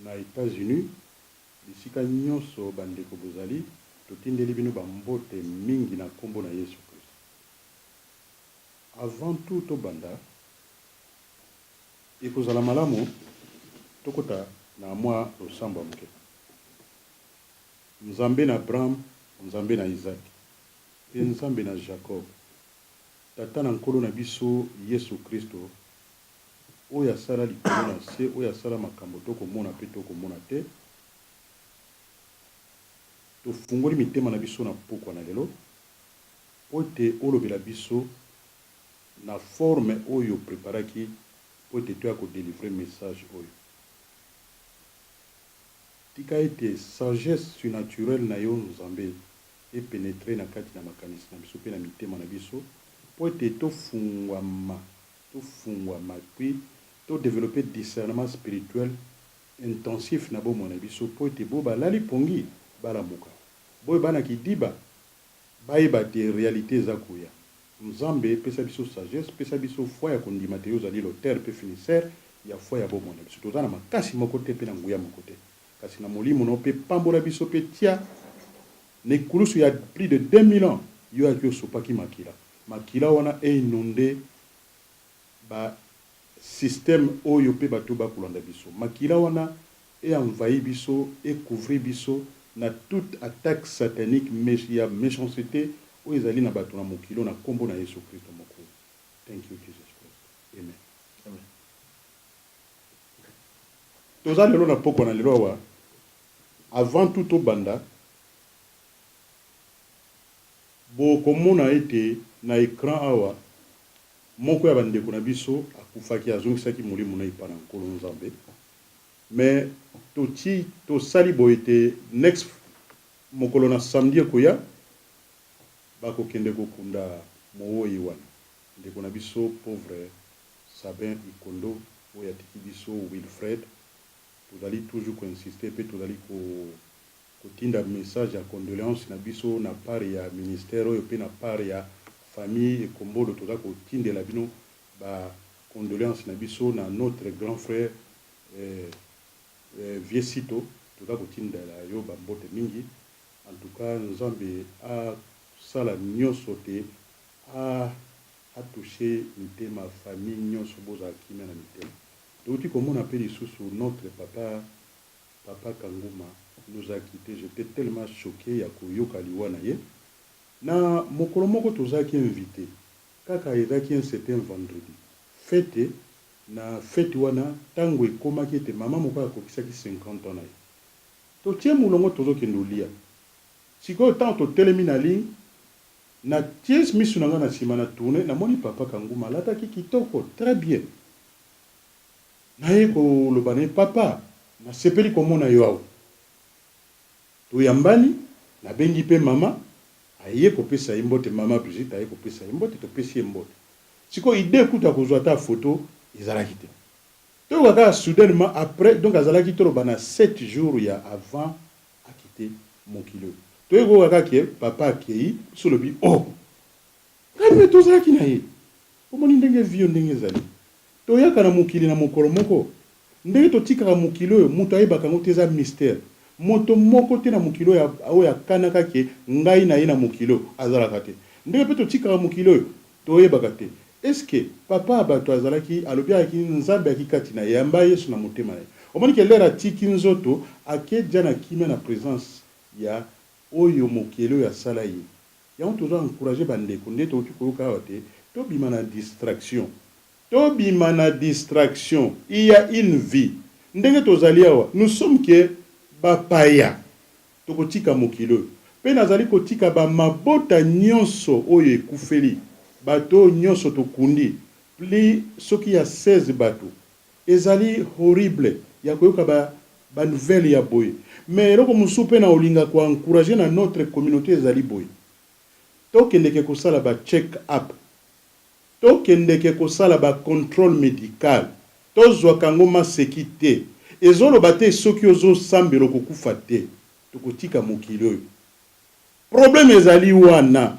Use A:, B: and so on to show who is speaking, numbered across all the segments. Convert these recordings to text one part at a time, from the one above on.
A: na États-Unis bisika nyonso bandeko bozali totindeli bino bambote mingi na kombo na Yesu Christ. Avant tout tobanda ekozala malamu tokota na mwa losambo moke. Nzambe na Abraham, Nzambe na Isaac, et Nzambe na Jacob, tata na nkolo na biso Yesu Kristo, oyo asala likolo na se, oyo asala makambo tokomona pe tokomona te, tofungoli mitema na biso na pokwa na lelo, po ete olobela biso na forme oyo preparaki, po ete toya kodélivrer message oyo. Tika ete sagesse surnaturelle na yo Nzambe e pénétrer na kati na makanisi na biso pe na mitema na biso, po ete tofungwama puis to développer discernement spirituel intensif na bomo na biso, po ete bo balali pongi balamuka, boye bana kidiba bayeba te réalité za kuya. Nzambe pesa biso sagesse, pesa biso foi ya kondima te yo zali l'auteur pe finisseur ya foi ya bomo na biso. Tozana makasi moko te pe na nguya moko te, kasi na molimo no pe pambola biso pe tia ne kulusu ya plus de 2000 ans yo akio sopaki makila. Makila wana e inondé ba système oyo pe bato ba kulanda biso. Makila wana e envahi biso e couvrir biso na toute attaque satanique ya méchanceté o ezali na bato na mokilo na kombo na Yesu Kristo moko. Thank you Jesus Christ. Amen. Amen. Toza lelo na poko na lelo wa avant tout au banda bo komona ete na écran awa moko ya bandeko na biso akufaki azongisaki molimo na ipana nkolo Nzambe, mais tosali boye ete next mokolo na samedi koya bakokende kokunda mowoyi wana ndeko na biso pauvre Sabin Ikondo oyo atiki biso Wilfred. Tozali toujours insister pe tozali kotinda message ya condoléance na biso na part ya ministère oyo pe na part ya famille ekombolo toza kotindela bino ba condoléance na biso na notre grand frère Viesito, toza kotindela yo ba mbote mingi. En tout cas Nzambe a sala nyonso te a touché mitema famille nyonso boza kimia na mitema. Donc comme on appelle sous notre papa Kanguma nous a quitté. J'étais tellement choqué ya koyoka liwa na ye na mokolo moko tozaki invité kaka ezaki un certain vendredi fête na fête wana tango ekomaki ete mama moko akokisaki 50 ans na ye totie mulongo tozokende olia sikoyo ntango totelemi na ligne na ties misu na nga na nsima na tourne namoni papa Kanguma alataki kitoko très bien. Naye koloba na papa nasepeli komona yo awa toyambani nabengi pe mama aye kopesa ye mbote, mama Brigitte aye kopesa ye mbote, topesi ye mbote. Siko idée kuta kozwa ta photo ezalaki te to kaka soudainement après donc azalaki toloba na 7 jours ya avant akite mokilo to kaka ke papa akei solobi oh kani tozalaki na ye omoni ndenge vio ndenge ezali toyaka na mokili na mokolo moko ndenge totikaka mokilo oyo moto ayebaka ngo te eza mystère. Moto moko te na mokilo ya oyo akanaka ke ngai na ye na mokilo azalaka te ndenge pe totikaka mokilo oyo toyebaka te. Est-ce que papa abato azalaki alobi aki Nzambe akikati na yamba Yesu na motema na ye omoni ke lera tiki nzoto ake jana kimia na présence ya oyo mokilo ya sala ye yango tozo encourager bandeko nde toki koyoka awa te tobima na distraction. Tobima na distraction. Il y a une vie. Ndenge tozali awa. Nous sommes que bapaya. Tokotika mokilo. Pe nazali kotika ba mabota nyonso oyo ekufeli. Bato nyonso tokundi. Pli soki ya 16 bato. Ezali horrible. Ya koyoka ba nouvelle ya boye. Mais eloko musu pe na olinga ko encourager na notre communauté ezali boye. Tokendeke kosala ba check up. Tokendeke kosala ba contrôle médical tozwa kango maseki te ezoloba te soki ozosambela kokufa te tokotika mokili oyo problème ezali wana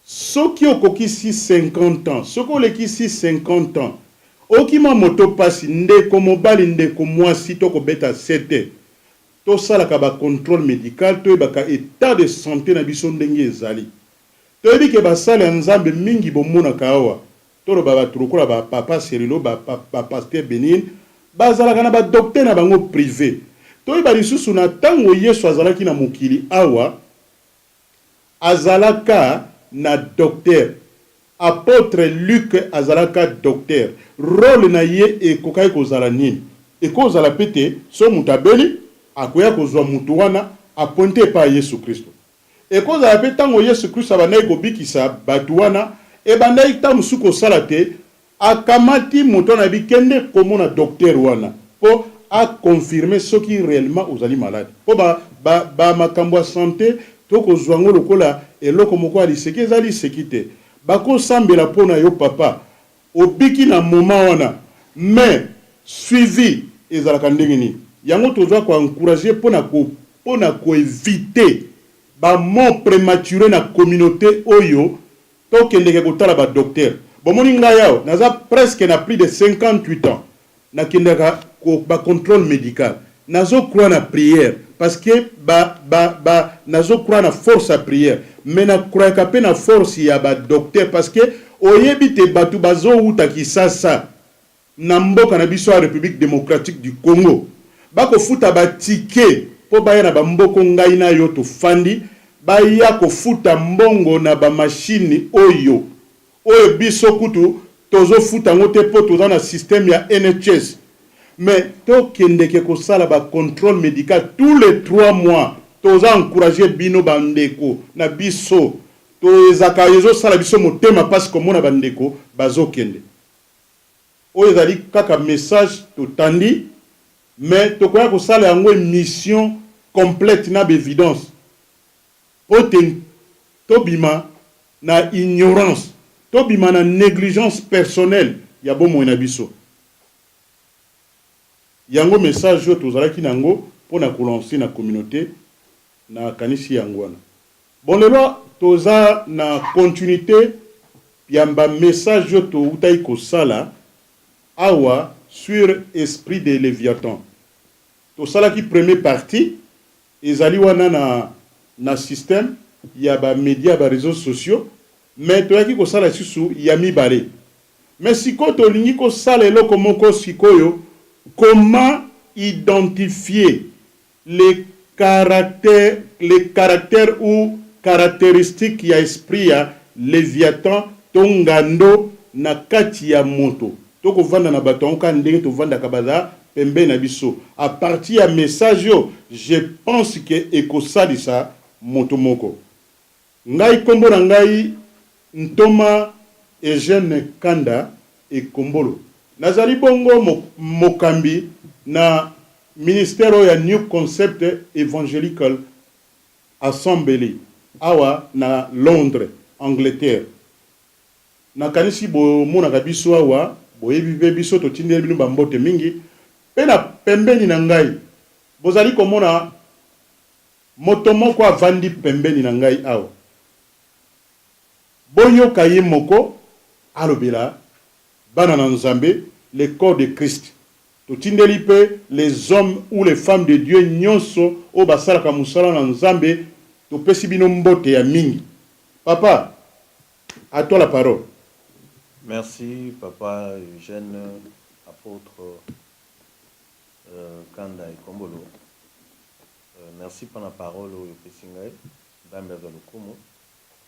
A: soki okokisi 50 ans soki olekisi 50 ans okima moto pasi ndeko mobali ndeko mwasi to kobeta 7 to sala ka ba contrôle médical to baka état de santé na biso ndenge ezali to yebi ke ba sala nzambe mingi bomona kawa to lo ba turukola ba papa Serilo ba pasteur Benin bazalaka na ba docteur na bango privé to yeba lisusu na tango Yesu azalaki na mokili awa azalaka na docteur apôtre Luc azalaka docteur rôle na ye ekokai kozala nini ekozala pete so mutabeli akoya kozwa mutu wana aponte pa Yesu Kristo ekozala pe tango Yesu Kristo abandaki kobikisa batu wana ebandaki ta musu kosala te akamati moto na bikende komona docteur wana po a confirmer soki réellement ozali malade po ba makambo ya santé to kozwa ngo lokola eloko moko aliseki ezali seki te bakosambela mpona yo papa obiki na moment wana mais suivi ezalaka ndenge nini yango tozwa koencourager mpona koevite bamort prématuré na communauté oyo tokendeke kotala badocteur bomoni ngai awa naza presque na plus de 58 ans nakendaka bacontrôle médical nazokroire na prière parce que nazokroire na force ya prière mais nakroyaka mpe na force ya badocteur parce que oyebi te bato bazowuta kisasa na mboka na biso ya République démocratique du Congo bakofuta batike mpo baya na bamboko ngai na yo tofandi baya kofuta mbongo na bamashini oyo biso kutu tozofuta yango te mpo toza na système ya NHS mais tokendeke kosala bacontrôle médical tous les 3 mois toza encourager bino bandeko na biso toezaka ezosala biso motema pasi komona bandeko bazokende oyo ezali kaka message totandi mais tokoya kosala yango mission complète na évidence po tobima na ignorance tobima na négligence personnelle ya bomoi na biso yango message yo tozalaki nango pona kolancer na communauté na kanisi yango wana bon lelo toza na continuité ya ba message yo to utai kosala awa sur esprit de Léviathan to salaki première partie ezali wana na système ya ba média ba réseaux sociaux mais to yaki kosala susu ya mibale mais siko to lingi kosala eloko moko sikoyo comment identifier les caractères ou caractéristiques ya esprit ya Léviathan tongando na kati ya moto toko vanda na batonka ndenge to vanda kabaza pembe na biso à partir ya message yo je pense que ekosalisa moto moko ngai kombo na ngai Ntoma Eugène Kanda Ekombolo nazali bongo mokambi na ministère ya New Concept Evangelical Assembly awa na Londres Angleterre nakanisi bo mona biso awa boyebi biso to tindeli bino bambote mingi pe na pembeni na ngai bozali komona moto moko avandi pembeni na ngai awa boyoka ye moko alobela bana na nzambe le corps de Christ to tindeli pe les hommes ou les femmes de Dieu nyonso o basalaka musala na nzambe to pesi bino mbote ya mingi papa à toi la parole.
B: Merci, Papa Eugène, apôtre Kanda et Kombolo. Merci pour la parole au Pessingaï, d'Amber de Lokomo.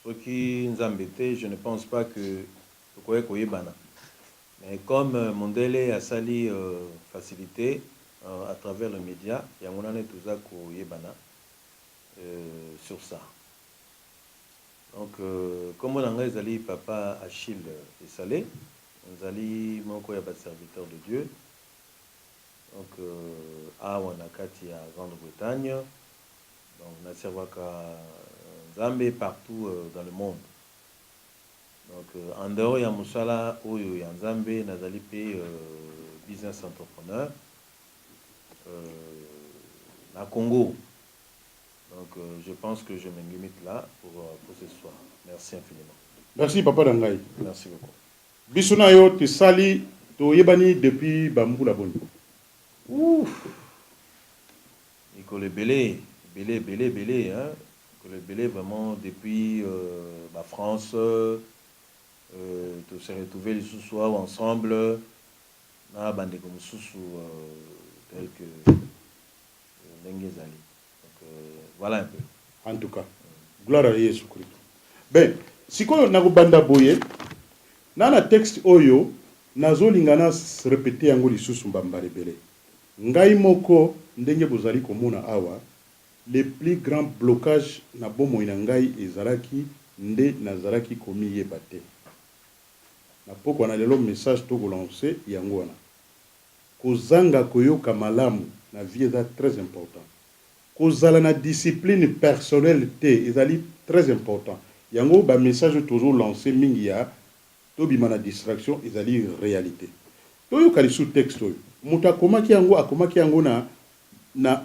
B: Ce qui nous embêtait, je ne pense pas que le Koye Bana. Mais comme Mondele a sali facilité à travers les médias, il y a un tout ça Koye Bana sur ça. Donc, comme on a dit, papa Achille et Salé, on a dit, mon serviteur de Dieu. Donc, à Wanakati, à Grande-Bretagne. Donc, on a servi à Zambé partout dans le monde. Donc, en dehors, il y a Moussala, il y a Zambé, Nazali P, business entrepreneur. À Congo. Donc, je pense que je me limite là pour ce soir. Merci infiniment.
A: Merci, Papa Dangai.
B: Merci beaucoup.
A: Bisouna yo te sali to yebani depuis bambula boni.
B: Ouf. Il belé, hein. Le belé vraiment depuis la France, de se retrouver les sous-soirs ensemble, na bande comme sous tel que Nengezali. Donc voilà un peu.
A: En tout cas, gloire à Jésus Christ. Ben, si ko na banda boye, na texte oyo nazo lingana répéter yango lisusu mbambare belé. Ngai moko ndenge bozali komona awa. Les plus grands blocages na bomo inangai ezalaki nde nazalaki komi yebate. Na poko na lelo message to ko lancer yango wana. Kozanga koyoka malamu na vie eza très important. Kozala na discipline personnelle te ezali très important. Yango ba message toujours lancé mingi ya to bima na distraction ezali réalité. To yoka li sous texte oyo. Muta akomaki yango na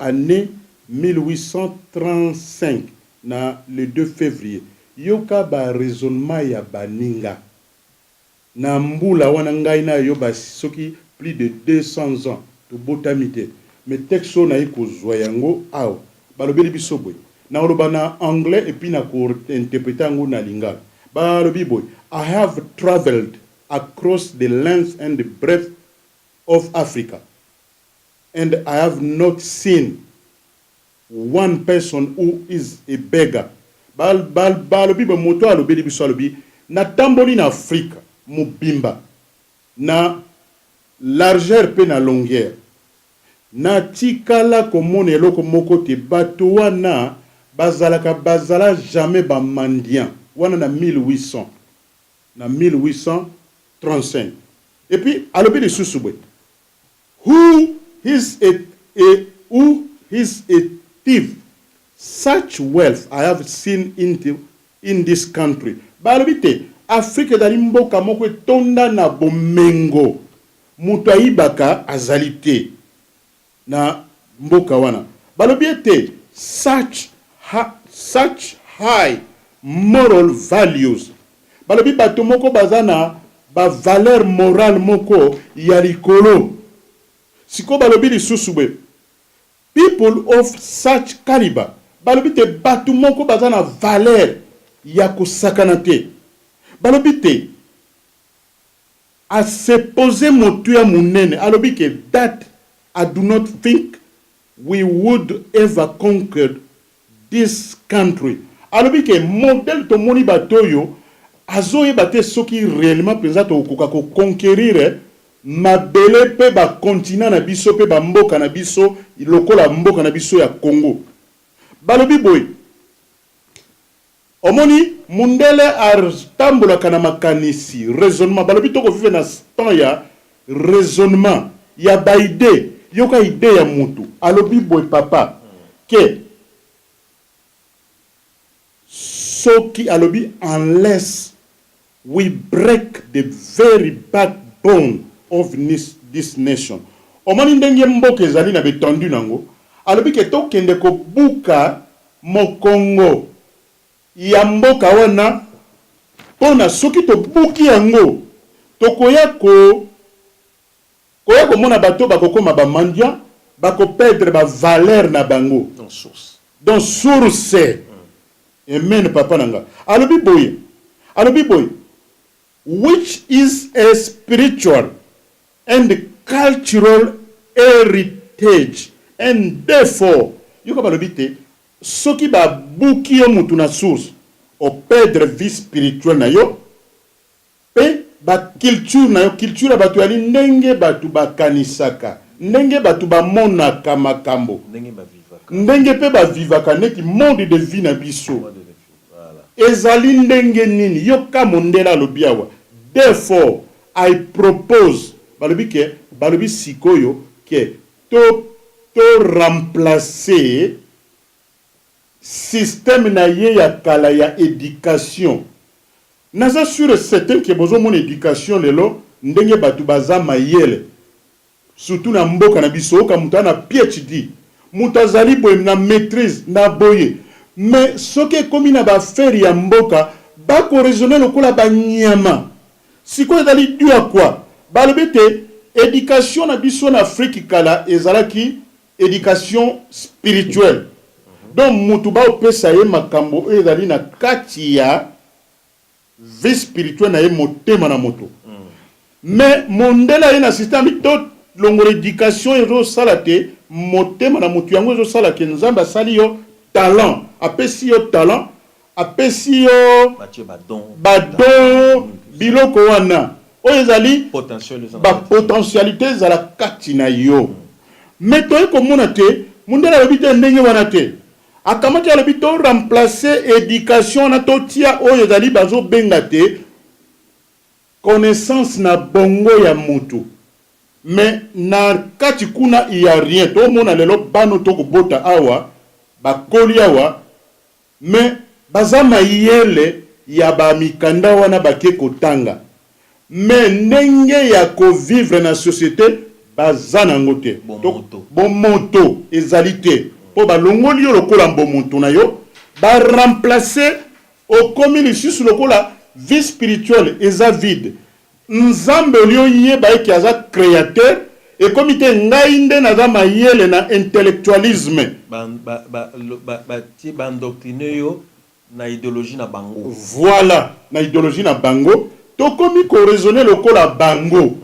A: année 1835 na le 2 février yoka ba raisonnement ya baninga na mbula wana ngai na yo ba soki plus de 200 ans to botamité mais texto na iko zwa yango aw balobeli biso boy na oloba na anglais et puis na ko interpréter yango na lingala balobi boy I have traveled across the length and the breadth of Africa and I have not seen one person who is a beggar. Balobi ba moto alobeli biso alobi na tamboli na Afrika mobimba na largeur pe na longueur na tikala komona eloko moko te bato wana bazala jamais ba mandian wana na 1835 et puis alobeli susubwe who is a thief. Such wealth I have seen in this country. Balobite Afrique dali mboka moko tonda na bomengo. Mutu ayibaka azalite na mboka wana. Balobite such high moral values. Balobi bato moko bazana ba valeur morale moko ya likolo. Siko balobi lisusu people of such caliber balobite batu moko bazana valeur ya kosakana te balobite a se poser motu ya munene alobike that I do not think we would ever conquer this country alobike modèle to moni batoyo azoye bate soki réellement penza to koka ko conquérir mabele pe ba continent na biso pe ba mboka na biso lokola mboka na biso ya Congo balobi boy omoni mundele artambola kana makanisi raisonnement balobi toko vive na temps ya raisonnement ya baide yoka ide ya mutu alobi boy papa ke soki alobi unless we break the very backbone of this nation. Omani ndenge mboka ezali na betondu nango. Alobi ke tokende ko buka mokongo ya mboka wana pona soki to buki yango tokoya ko mona bato bakokoma ba mandia bako perdre ba valeur na bango dans source. Amen papa nanga. Alobi boy which is a spiritual and cultural heritage and therefore yoka balobite soki ba buki yo mutu na source o perdre vie spirituelle na yo pe ba culture na yo culture batu ali ndenge batu bakanisaka ndenge batu bamonaka makambo ndenge pe ba vivaka neki monde de vie na biso ezali ndenge nini yoka mondela lobiawa therefore I propose balobi sikoyo ke to remplacer système na ye ya kala ya éducation naza sur certain que bozo mon éducation lelo ndenge batu baza mayele surtout na mboka na biso ka mutana PhD mutazali boye na maîtrise na boye mais soke komi na ba faire ya mboka ba ko raisonner lokola ba nyama siko ezali dû à quoi balobete éducation na biso na Afrique kala ezalaki éducation spirituelle. Donc mutu ba opesa ye makambo ezali na kati ya vie spirituelle na ye motema na moto. Mais mondela ye na système to longo éducation ezo salate motema na motu yango ezo sala ke nzamba sali yo talent, apesi yo talent, apesi yo badon biloko wana oyo ezali potentialité ezala kati na yo. Mais toye komona te mondela alobi te ndenge wana te akamati alobi to remplacer éducation na totia oyo ezali bazobenga te connaissance na bongo ya mutu. Mais na kati kuna il y a rien. To mona lelo bano to kobota awa bakoli awa mais bazama yele ya ba mikanda wana bake kotanga. Mais ndenge ya ko vivre na société bazana ngote. Bon moto ezalité po balongoli yo lokola mbomuntu na yo ba remplacer au commune sur lokola vie spirituelle eza vide. Nzambe olio yeba eki aza créateur et comité ngainde na za mayele na intellectualisme
B: ba endoctriner yo na idéologie na bango.
A: Voilà, na idéologie na bango to komi ko raisonner lokola bango.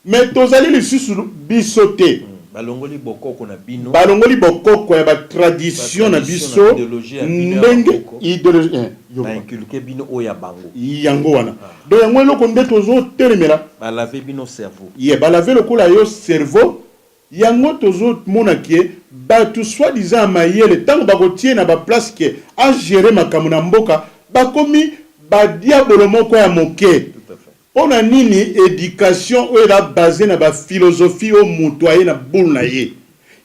A: Mais tozali lisusu bisote
B: balongoli bokoko na bino,
A: balongoli bokoko ya ba tradition na biso ndenge idéologie
B: ba inculquer bino oya bango
A: yango wana. Donc yango eloko nde tozo telemela
B: ba laver bino cerveau
A: ye ba laver lokola yo cerveau yango tozo mona ke ba tu soi-disant mayele tango bakotie na ba place ke a gérer makambo na mboka bakomi ba diabolo moko ya moke. On a nini éducation ou la basée na ba philosophie au mutuaye na boule na ye.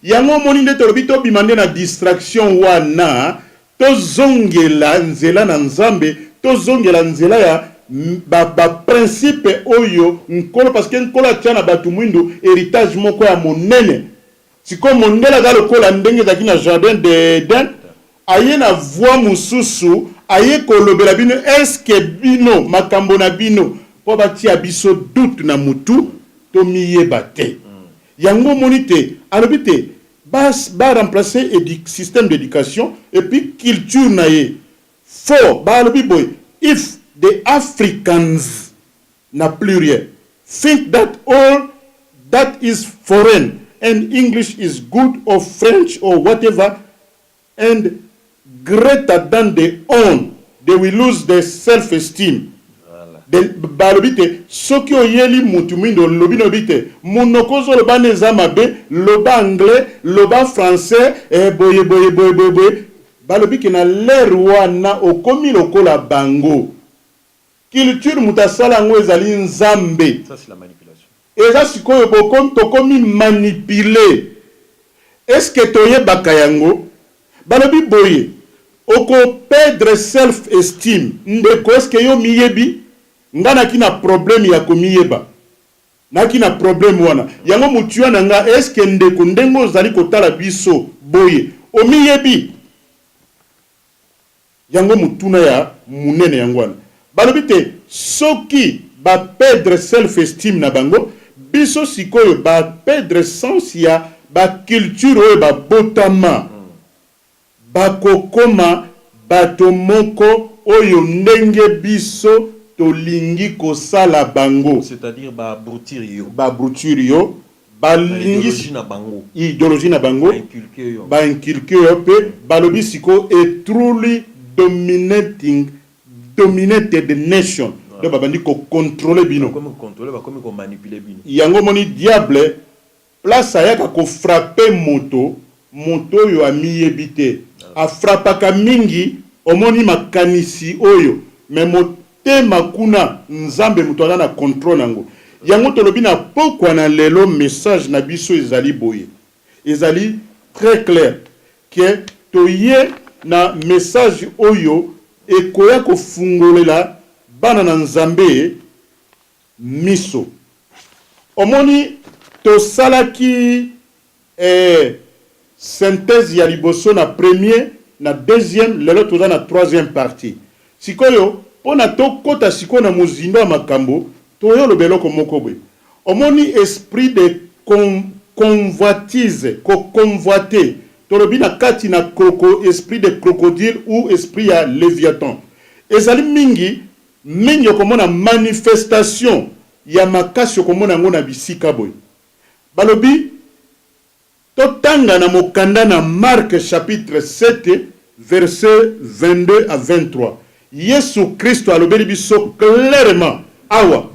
A: Yango moni nde tolobi to bimande na distraction wana to zongela nzela na nzambe to zongela nzela ya ba principe oyo nkolo parce que nkolo tiana batu mwindo héritage moko ya monene. Siko mondela za lokola ndenge zaki na jardin d'Eden aye na voix mususu aye kolobela bino est-ce que bino makambo na bino po batia biso doute na mutu to miyeba te. Yango monite alobite ba remplacer système d'éducation et puis culture na ye. For ba alobi boy if the Africans na pluriel think that all that is foreign and English is good or French or whatever and greater than their own, they will lose their self-esteem. Balobite soki oyeli mutu mindo lobi nobite monokozo loba neza mabe loba anglais loba français boye balobiki na l'air wana okomi lokola bango culture mutasala ngo ezali nzambe.
B: Ça c'est la manipulation.
A: Eza sikoyo bokomi tokomi manipuler. Est-ce que toyebaka yango balobi boye oko perdre self-esteem ndeko est-ce que yo miyebi ngana kina problème ya komiyeba na kina problème wana yango mutua na nga est-ce que ndeko ndengo zali kotala biso boye omiyebi yango mutuna ya munene yango wana balobi te soki ba perdre self-esteem na bango biso sikoyo ba perdre sens ya ba culture oyo ba botama ba kokoma bato moko oyo ndenge biso tolingi kosala bango,
B: c'est-à-dire ba abrutir yo
A: ba lingi
B: na bango
A: idéologie na bango ba inculquer yo pe balobi siko et truly dominated the nation. Donc babandi ko contrôler bino
B: comme contrôler ba comme ko manipuler bino
A: yango moni diable place ayaka ko frapper moto yo amiyebite a frappaka mingi omoni makanisi oyo mais tema kuna nzambe muto na contrôle nango yango tolobi na pokwa na lelo message na biso ezali boye ezali très clair que toye na message oyo ekoya kofungolela bana na nzambe miso omoni to salaki synthèse ya liboso na premier na deuxième lelo toza na troisième partie sikoyo pona to kota siko na muzindo makambo toyo lobeloko moko boye omoni esprit de convoitise, convoiter. Tolobi na kati na esprit de crocodile ou esprit ya léviathan. Ezali mingi komona manifestation ya makasi komona ngo na bisika boy. Balobi totanga na mokanda na Marc chapitre 7 verset 22 à 23. Yesu Christ alobeli biso clairement awa.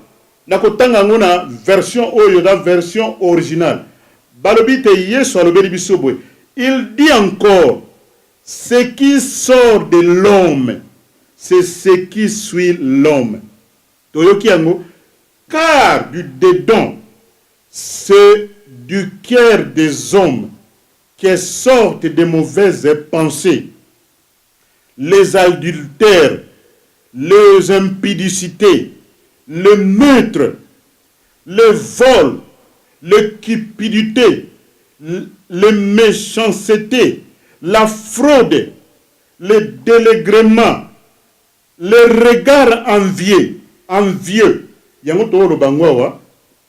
A: Na kotanga ngo na version oyo da version originale. Balobi te Yesu alobeli biso boy. Il dit encore, ce qui sort de l'homme, c'est ce qui suit l'homme. Car du dedans, c'est du cœur des hommes qui sortent de mauvaises pensées, les adultères, les impudicités, le meurtre, le vol, le cupidité, les méchancetés, la fraude, le délègrement, le regard envieux,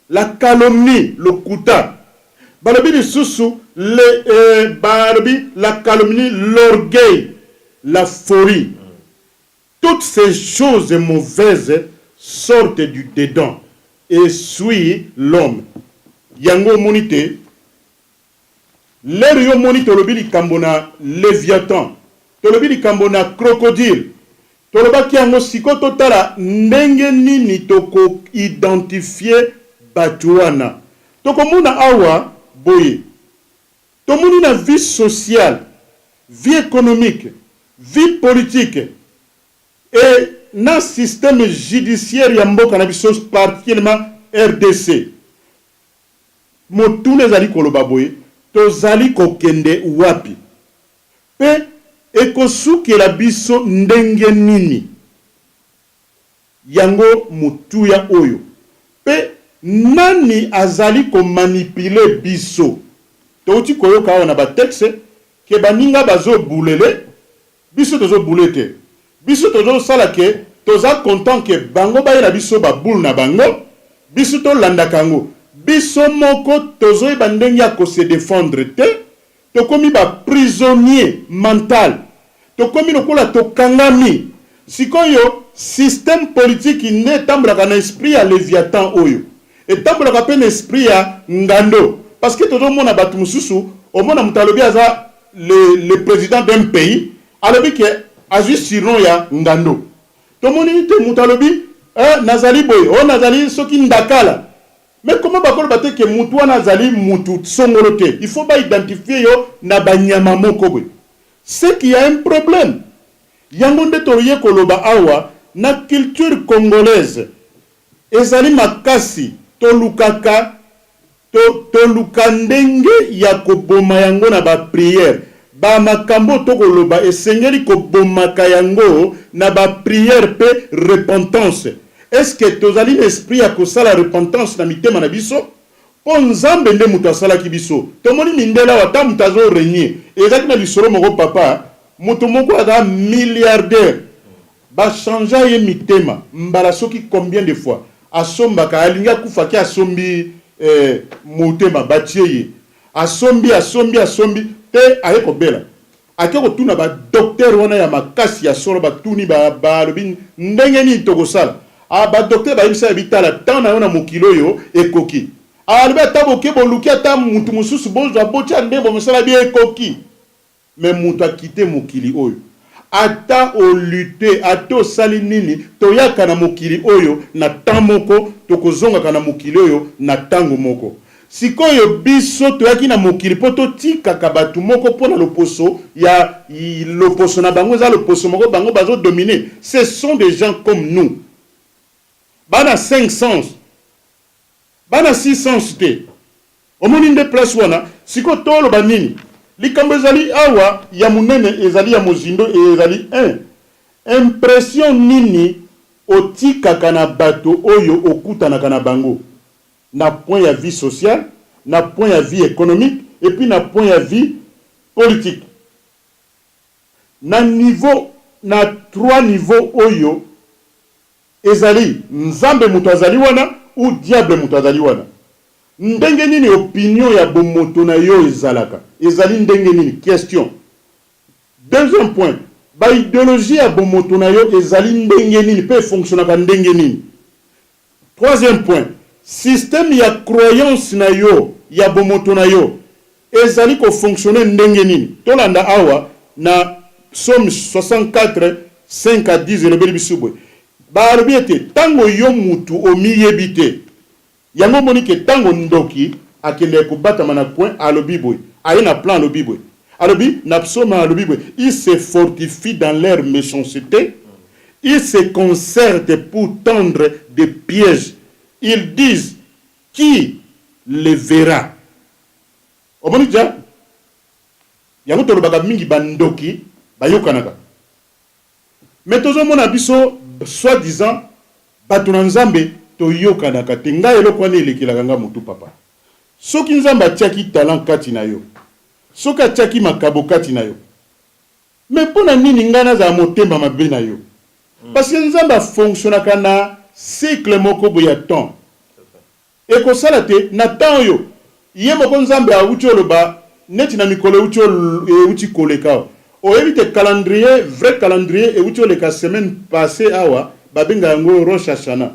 A: la calomnie, le kuta, la calomnie, l'orgueil, la folie. Toutes ces choses mauvaises sortent du dedans et suivent l'homme. Yango monite. L'air yo moni tolobi likambo na léviathan, tolobi likambo na crocodile, tolobaki yango siko totala ndenge nini toko identifier batu wana. Tokomona awa boye. Tomoni na vie sociale, vie économique, vie politique et na système judiciaire ya mboka na biso particulièrement RDC. Motune zali koloba boye. Tozali kokende wapi pe ekosukela biso ndenge nini yango mutuya oyo pe nani azali ko manipuler biso touti koyoka awa na ba texte ke baninga bazo bulele biso tozo bulete biso tozo sala ke toza content ke bango bayela biso ba bul na bango biso to landa kango. Biso moko tozoy bandenge ya ko se défendre te tokomi ba prisonnier mental tokomi lokola tokangami sikoyo système politique ne tambraka na esprit ya léviathan oyo et tambraka pe na esprit ya ngando parce que tozo mona batu mususu omona mutalobi aza le président d'un pays alobi ke azui surnom ya ngando tomoni te mutalobi nazali boy nazali soki ndakala. Mais comment bakolo bate ke mutu wana zali mutu songolote? Il faut pas identifier yo na banyama moko boy. C'est qu'il y a un problème. Yango nde toye koloba awa na culture congolaise. Ezali makasi tolukaka tolukandenge ya koboma yango na ba prière. Ba makambo to koloba esengeli kobomaka yango na ba prière pe repentance. Est-ce que tozali l'esprit à cause la repentance na mitema na biso? Ponzambe nde mutu asala ki biso. Tomoni mindela wata mutazo régner. Ezaki na lisoro moko papa, mutu moko aza milliardaire. Ba chanja ye mitema. Mbala soki combien de fois? Asombaka alinga kufaki asombi mutema batie ye. Asombi te ayeko bela. Akeko tuna ba docteur wana ya makasi ya solo batuni ba lobi ndenge ni tokosala. Ba docteur ba ibisa bitala tana yona mokilo yo ekoki. Albe taboke boluki ata mutu mususu bozwa bocha ndembo mosala bi ekoki. Mais mutu akite mokili oyo. Ata o lutter, ata sali nini toyaka na mokili oyo na tamoko tokozonga kana mokili oyo na tango moko. Sikoyo biso toyaki na mokili poto tika kabatu moko pona loposo ya loposo na bango za loposo moko bango bazo dominer. Ce sont des gens comme nous. Bana 5 sens. Bana 6 sens te. Omoni nde place wana siko tolo banini. Likambo ezali awa ya munene ezali ya mozindo ezali 1. Impression nini otika kana bato oyo okutana kana bango. Na point ya vie sociale, na point ya vie économique et puis na point ya vie politique. Na niveau na 3 niveaux oyo ezali nzambe mutu azali wana ou diable mutu azali wana. ndenge nini opinion ya bomoto na yo ezalaka ezali ndenge nini question. Deuxième point, ba idéologie ya bomoto na yo ezali ndenge nini pe fonctionnaka ndenge nini. Troisième point, système ya croyance na yo ya bomoto na yo ezali ko fonctionner ndenge nini. Tolanda awa na Psaume 64 5 à 10 elobeli bisubwe balobi ete tango yo mutu omiyebi te yango moni ke tango ndoki akende kobatama na point alobi boy aye na plan alobi boy alobi na Psaume alobi boy il se fortifie dans leur méchanceté, ils se concertent pour tendre des pièges, ils disent qui les verra. Omoni ja yango tolobaka mingi bandoki bayokanaka. Mais tozomona biso soi-disant bato na nzambe toyokanaka te ngai eloko wana elekelaka nga mutu papa. Soki nzambe atiaki talent kati na yo, soki atiaki makabo kati na yo, mais mpona nini ngai nazala motema mabe na yo? Parce que nzambe afonctionnaka na cycle moko boye ya temps. Ekosala te na temps oyo ye moko nzambe awuti oloba neti na mikolo euti koleka. Oyebi te calendrier, vrai calendrier, et où tu la semaine passée, awa, babinga yango Rosh Hashanah.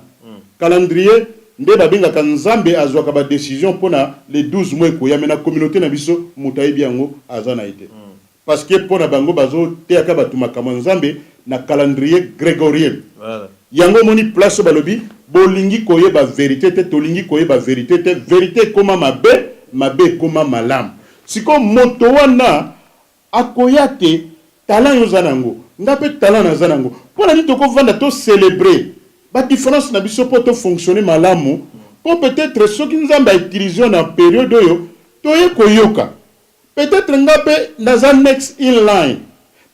A: Calendrier, nde babinga kanzambe azwaka ba décision pour les 12 mois ko ya mena communauté na biso mutayebi yango azana ite. Parce que pour na bango bazo te akaba tumakama nzambe na calendrier grégorien. Voilà. Yango moni place balobi bolingi koye ba vérité te tolingi koye ba vérité te vérité koma mabe koma malam. Siko moto wana akoyate talent yo zanango ngape talent na zanango pona ni toko vanda to célébrer ba différence na biso po to fonctionner malamu po peut-être soki nzamba utiliser na période yo to ye koyoka peut-être ngape na za next in line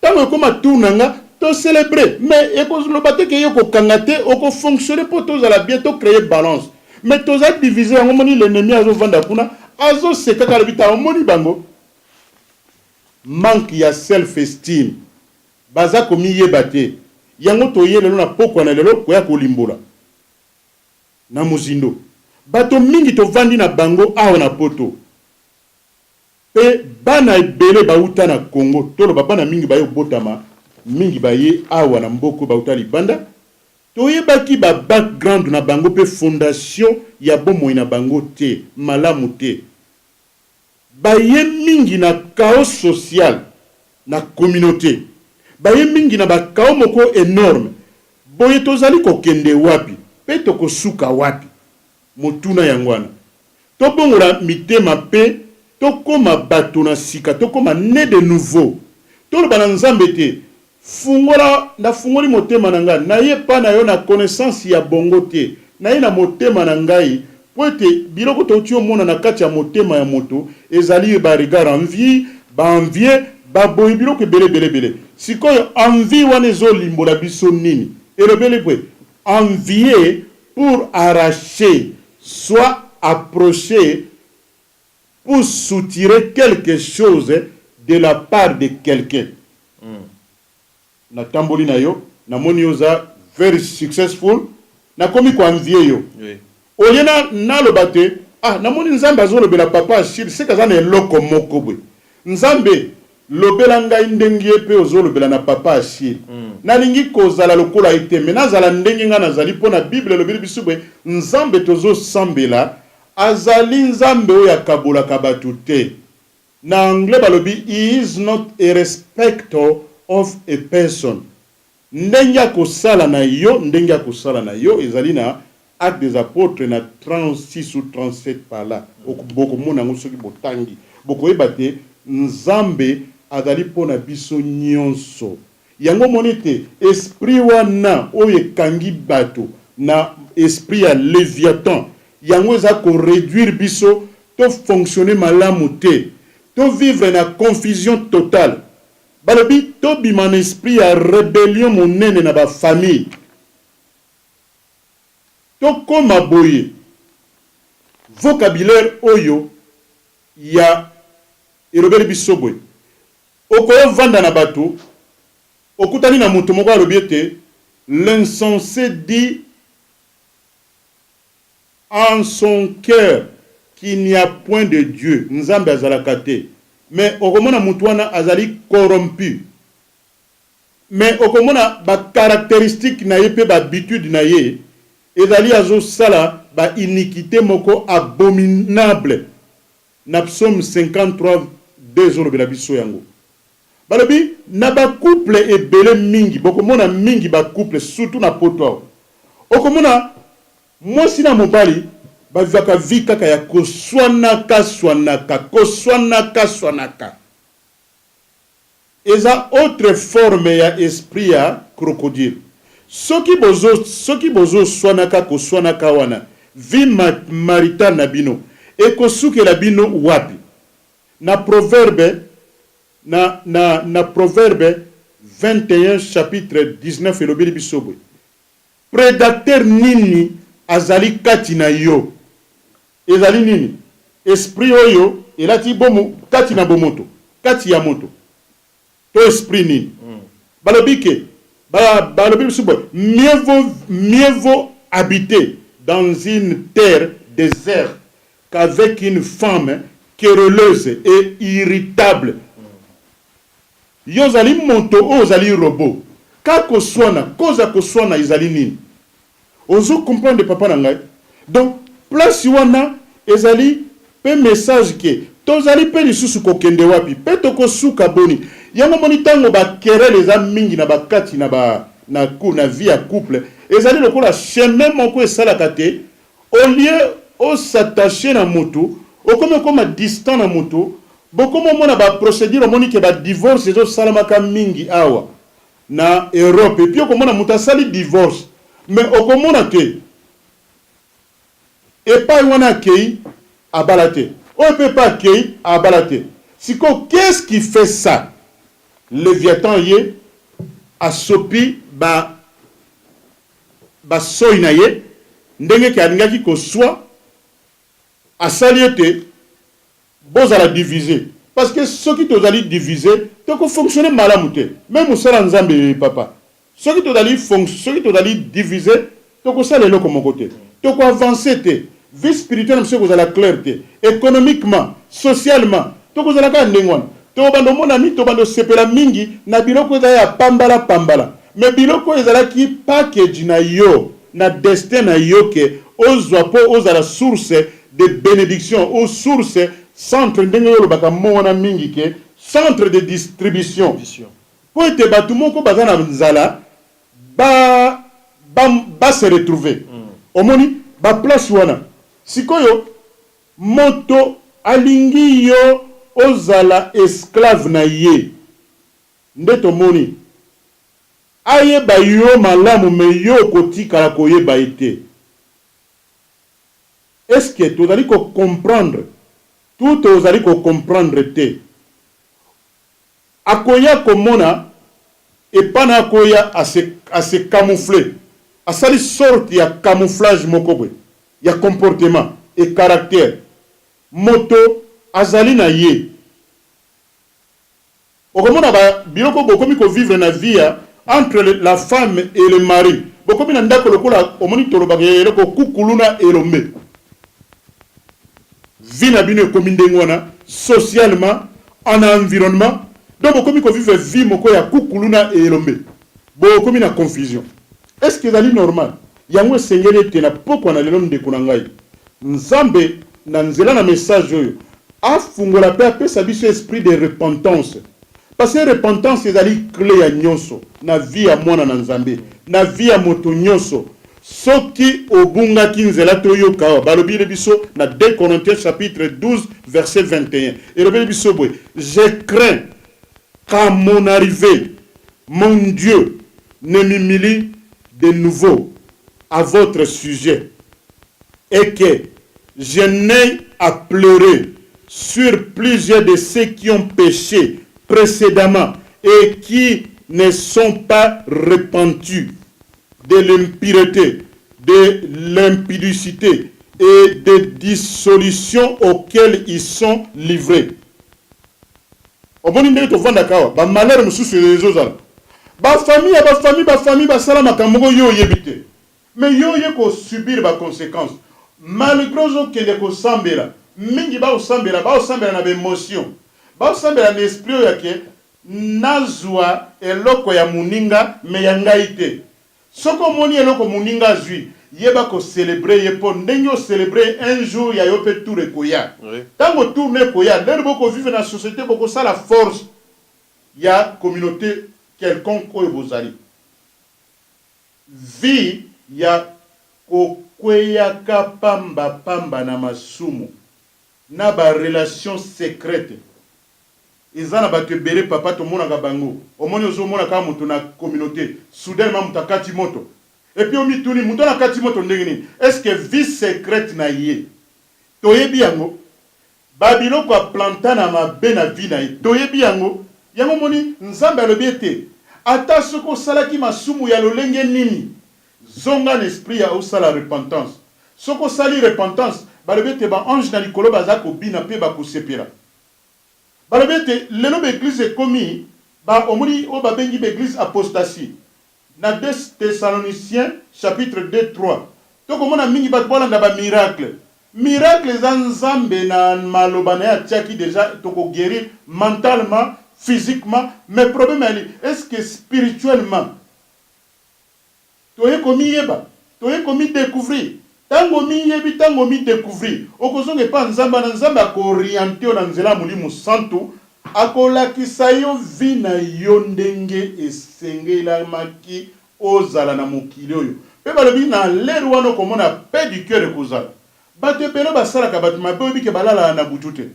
A: tango koma tourna nga to célébrer mais eko lobate ke yo ko kangate oko fonctionner po to za bientôt créer balance mais to za diviser ngo moni l'ennemi azo vanda kuna azo sekaka le bita moni bango manque ya self-esteem baza komi yebate yango toye lelo na poko na lelo koya kolimbola na muzindo bato mingi to vandi na bango awa na poto pe bana ebele bauta na Congo tolo bana mingi bayo botama mingi baye awa na mboko bauta libanda toyebaki ba background na bango pe fondation ya bomoi na bango te malamu te baye mingi na chaos social na communauté baye mingi na ba chaos moko énorme boye tozali kokende wapi pe tokosuka wapi motuna yangwana to bongola mitema pe to koma bato na sika to koma né de nouveau to lo bana nzambe te fungola na fungoli motema na ngai na ye pa na yo na connaissance ya bongo te na ye na motema na ngai poete biloko toti omona na kati ya motema ya moto ezali ba regard envie ba envie ba boy biloko bele sikoyo envie wana ezolimbola biso nini elobele pwe envier pour arracher soit approcher pour soutirer quelque chose de la part de quelqu'un. Na tamboli na yo na moni yoza very successful na komi ko envier yo. Oui. Oliena na lobate na moni nzambe azolobela papa Achille seka za na eloko moko bwe nzambe lobela ngai ndenge pe ozolobela na papa Achille na lingi kozala lokola ite me nazala ndenge nga nazali pona bible lobeli bisubwe nzambe tozo sambela azali nzambe oyo akabolaka bato te na anglais balobi he is not a respecter of a person ndenge akosala na yo ezali na Actes des Apôtres na 36 ou 37 par là boko mona ngo soki botangi boko ebate nzambe azali pona biso nyonso yango monite esprit wana oyo ekangi bato na esprit ya Léviathan yango eza ko réduire biso to fonctionner malamu te to vivre na confusion totale balobi to bima na esprit ya rébellion monene na ba famille to koma boye vocabulaire oyo ya elobeli biso boye okoyo vanda na bato okutani na moto moko alobi ete l'insensé dit en son cœur qu'il n'y a point de Dieu. Nzambe azalaka te. Mais okomona mutu wana azali corrompu. Mais okomona ba caractéristique na ye pe ba habitude na ye ezali azo sala ba iniquité moko abominable. Na psaume 53 2 olobela biso yango. Balobi na ba couple ebele mingi bokomona mingi ba couple surtout na poto. Okomona mwasi na mobali bavaka vi kaka ya koswanaka swanaka. Eza autre forme ya esprit ya crocodile. Soki bozo swanaka koswanaka wana vi marital na bino ekosuke la bino wapi. Na proverbe Proverbe 21 chapitre 19 elobeli bisobwe. Prédateur nini azali kati na yo. Ezali nini? Esprit oyo elati bomo kati na bomoto, kati ya moto. To esprit nini? Balobike, balobi bisobwe, mieux vaut habiter dans une terre déserte qu'avec une femme querelleuse et irritable. Yozali moto ozali robot. Kako swana, koza ko swana izali nini? Ozo comprendre papa na ngai. Donc place wana ezali pe message ke tozali pe lisusu ko kende wapi? Pe to ko suka boni. Yango moni tango ba querelle eza mingi na bakati na ba na vie ya couple. Ezali lokola chemin moko esalaka te. Au lieu o s'attacher na moto, o comme distant na moto. Beaucoup mona ba procédure moni ke ba divorce ezo salamaka mingi awa na Europe et puis okomona mutasali divorce mais okomona ke et pas wana kei abalate on peut pas kei abalate siko qu'est-ce qui fait ça Léviathan yé asopi ba soina ye ndenge ke alingaki ko soit asaliete bozala diviser parce que ceux qui t'ont diviser donc fonctionner malamuté même au sala nzambe papa ceux qui t'ont diviser donc ça les comme côté donc avancer te vie spirituelle monsieur vous la clarté économiquement socialement donc vous allez ka ndengwana to bando mona ni to bando sepela mingi na biloko ya pambala mais biloko ezala ki package na yo na destin na yo ke ozwa po ozala source de bénédiction ou source centre ndenge baka mona mingi ke centre de distribution pour te batu moko bazana nzala ba se retrouver omoni ba place wana sikoyo moto alingi yo ozala esclave na ye ndeto moni aye ba yo malamu me yo kotika koyeba ete est-ce que tu allez comprendre tout vous allez comprendre te akoya komona et pas na akoya à se camoufler à cette sorte ya camouflage mokobwe ya comportement et caractère moto azali na ye okomona ba biloko bokomi ko vivre na vie entre la femme et le mari bokomi na ndako lokola omoni toloba ke ko kukuluna elombe vie na bino ekomi ndenge wana socialement en environnement donc bokomi ko vivre vie moko ya kukuluna elombe bokomi na confusion est-ce que ezali normal yango esengeli ete na pokwa na lelo ndeko na ngai nzambe na nzela na message oyo afungola pe apesa biso esprit de repentance parce que repentance ezali clé ya nyonso na vie ya mwana na nzambe na vie ya moto nyonso soki obungaki nzela toyoka awa balobile biso na 2 Corinthiens chapitre 12 verset 21 elobeli biso boye je crains qu'à mon arrivée mon Dieu ne m'humilie de nouveau à votre sujet et que je n'ai à pleurer sur plusieurs de ceux qui ont péché précédemment et qui ne sont pas repentis de l'impureté, de l'impudicité et des dissolutions auxquelles ils sont livrés. Au bon indé to vanda kawa ba malheur mususu ezozala ba famille ba sala makambo yo yebite mais yo ye ko subir ba conséquences malgré zo kende ko sambela mingi ba osambela na émotion ba osambela na esprit yake nazwa eloko ya muninga me ya ngai te soko moni eloko muninga zui yeba ko célébrer yepo ndenge o célébrer un jour ya yo pe tour ekoya tango tourner koya lelo boko vivre na société boko ça la force ya communauté quelconque oyo bozali vie ya kokweyaka pamba na masumu na ba relation secrète ezana bato ebele papa tomonaka bango omoni ozomona kaka moto na communauté soudainement moto akati moto epuis omituni moto na kati moto ndenge nini est-ce que vie secrète na ye toyebi yango babiloko aplanta na mabe na vie na ye toyebi yango moni nzambe alobi ete ata soki osalaki masumu ya lolenge nini zonga na esprit ya osala repentance soki osali repentance balobi ete baange na likolo baza kobina mpe bakosepela balobi ete lelo baeglise ekomi omoni oyo babengi baeglise apostasie na 2 Thessaloniciens chapitre 2-3 tokomona mingi bato bolanda bamiracle miracle eza nzambe na maloba na ye atiaki déjà tokoguérir mentalement physiquement mais problème ali est-ce que spirituellement toye komi yeba toye komi découvrir tango mi yebi tango mi découvrir okozonga epa nzambe na nzambe akoriente na nzela molimo santu akolakisa yo vi na yo ndenge esengelamaki ozala na mokili oyo mpe balobi na lere wana okomona paix du cœur ekozala bato ebele basalaka bato mabe oyebike balalaka na butu te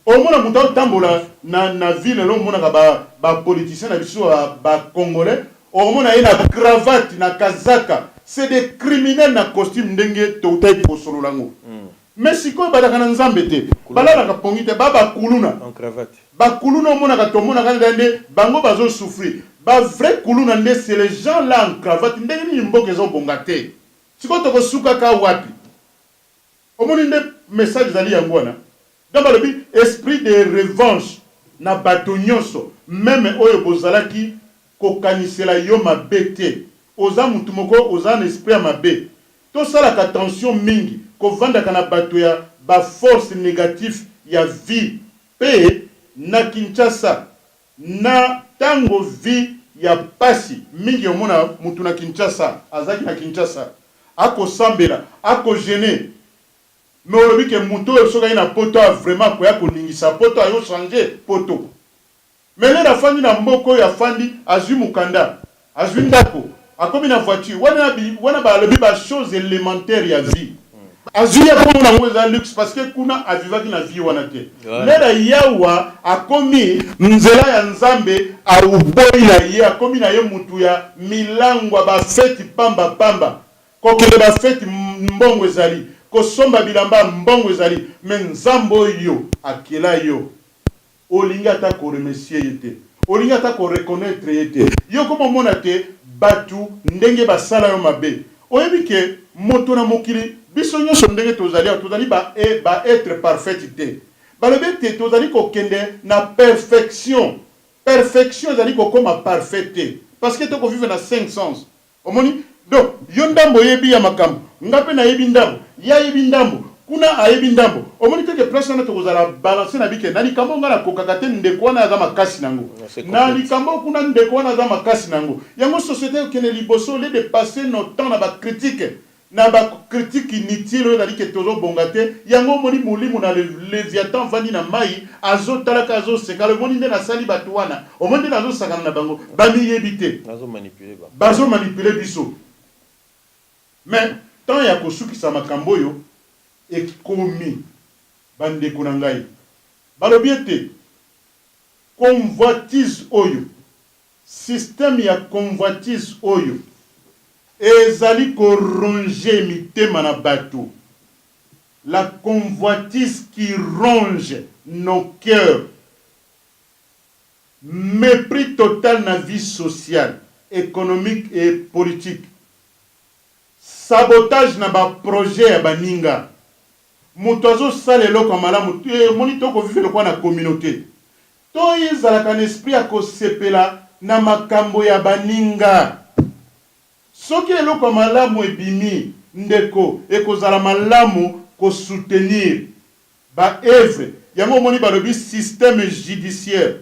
A: omona moto aotambola na ville elo omonaka bapoliticien na biso bacongolais okomona ye na cravate na kazaka c'est des criminels na costume ndenge toutai kosolola ngo mais sikoyo balaka na nzambe te balalaka pongi te bakuluna bakuluna omonaka tomonaka nde bango bazosouffrir vrai kuluna nde c'est les gens là en cravate ndenge nini mboka ezobonga te sikoyo tokosukaka wapi omoni nde message ezali yango wana donc balobi esprit de revanche na bato nyonso meme oyo bozalaki kokanisela yo mabe te oza mutu moko oza na esprit ya mabe tosalaka attention mingi kovandaka na bato ya baforce négative ya vie pe na Kinshasa na tango vie ya pasi mingi omona mutu na Kinshasa azaki na Kinshasa akosambela akogene mais olobi ke mutu oyo soki na poto a vraiment koya koningisa poto ayo changer poto mais lelo afandi na mboka oyo afandi azwi mukanda azwi ndako akomi na voiture wana balobi bachose élémentaire ya vie azwi ya komona ngo eza luxe parce que kuna avivaki na vie wana te lelo yawa akomi nzela ya nzambe auboyi na ye akomi na ye mutu ya milangwa bafeti pamba kokele bafeti mbongo ezali kosomba bilamba mbongo ezali me nzambe oyo akela yo olingi ata koremercier ye te olingi ata koreconnaître ye te yo komomona te batu ndenge basala yo mabe oyebi ke moto na mokili biso nyonso ndenge tozali ba être parfaite te balobi te tozali kokende na perfection ezali kokoma parfait te parce que tokovivre na 5 sens omoni donc yo ndambo oyebi ya makambo nga mpe nayebi ndambo ya yebi ndambo kuna ayebi ndambo omoni teke place wana tokozala balance na bike na likambo nga nakokaka te ndeko wana aza makasi nango na likambo kuna ndeko wana aza makasi nango yango société okende liboso le de passer notre temps na bacritique na bacritique inutile oyo ezali ke tozobonga te yango omoni molimo na léviathan vandi na mai azotalaka azoseka omoni nde nasali bato wana omoni nde nazosakana na bango bamiyebi te bazomanipule biso mais tant ya kosukisa makambo oyo ekomi bandeko na ngai balobi ete convoitise oyo système ya convoitise oyo ezali koronge mitema na bato la convoitise qui ronge nos cœurs mépris total na vie sociale économique et politique sabotage na ba projet ya baninga moto azosala eloko malamu moni tokovivre kwa na communauté to ezalaka na esprit ya kosepela na makambo ya baninga soki eloko malamu ebimi ndeko ekozala malamu kosoutenir ba œuvre yango moni ba lobi système judiciaire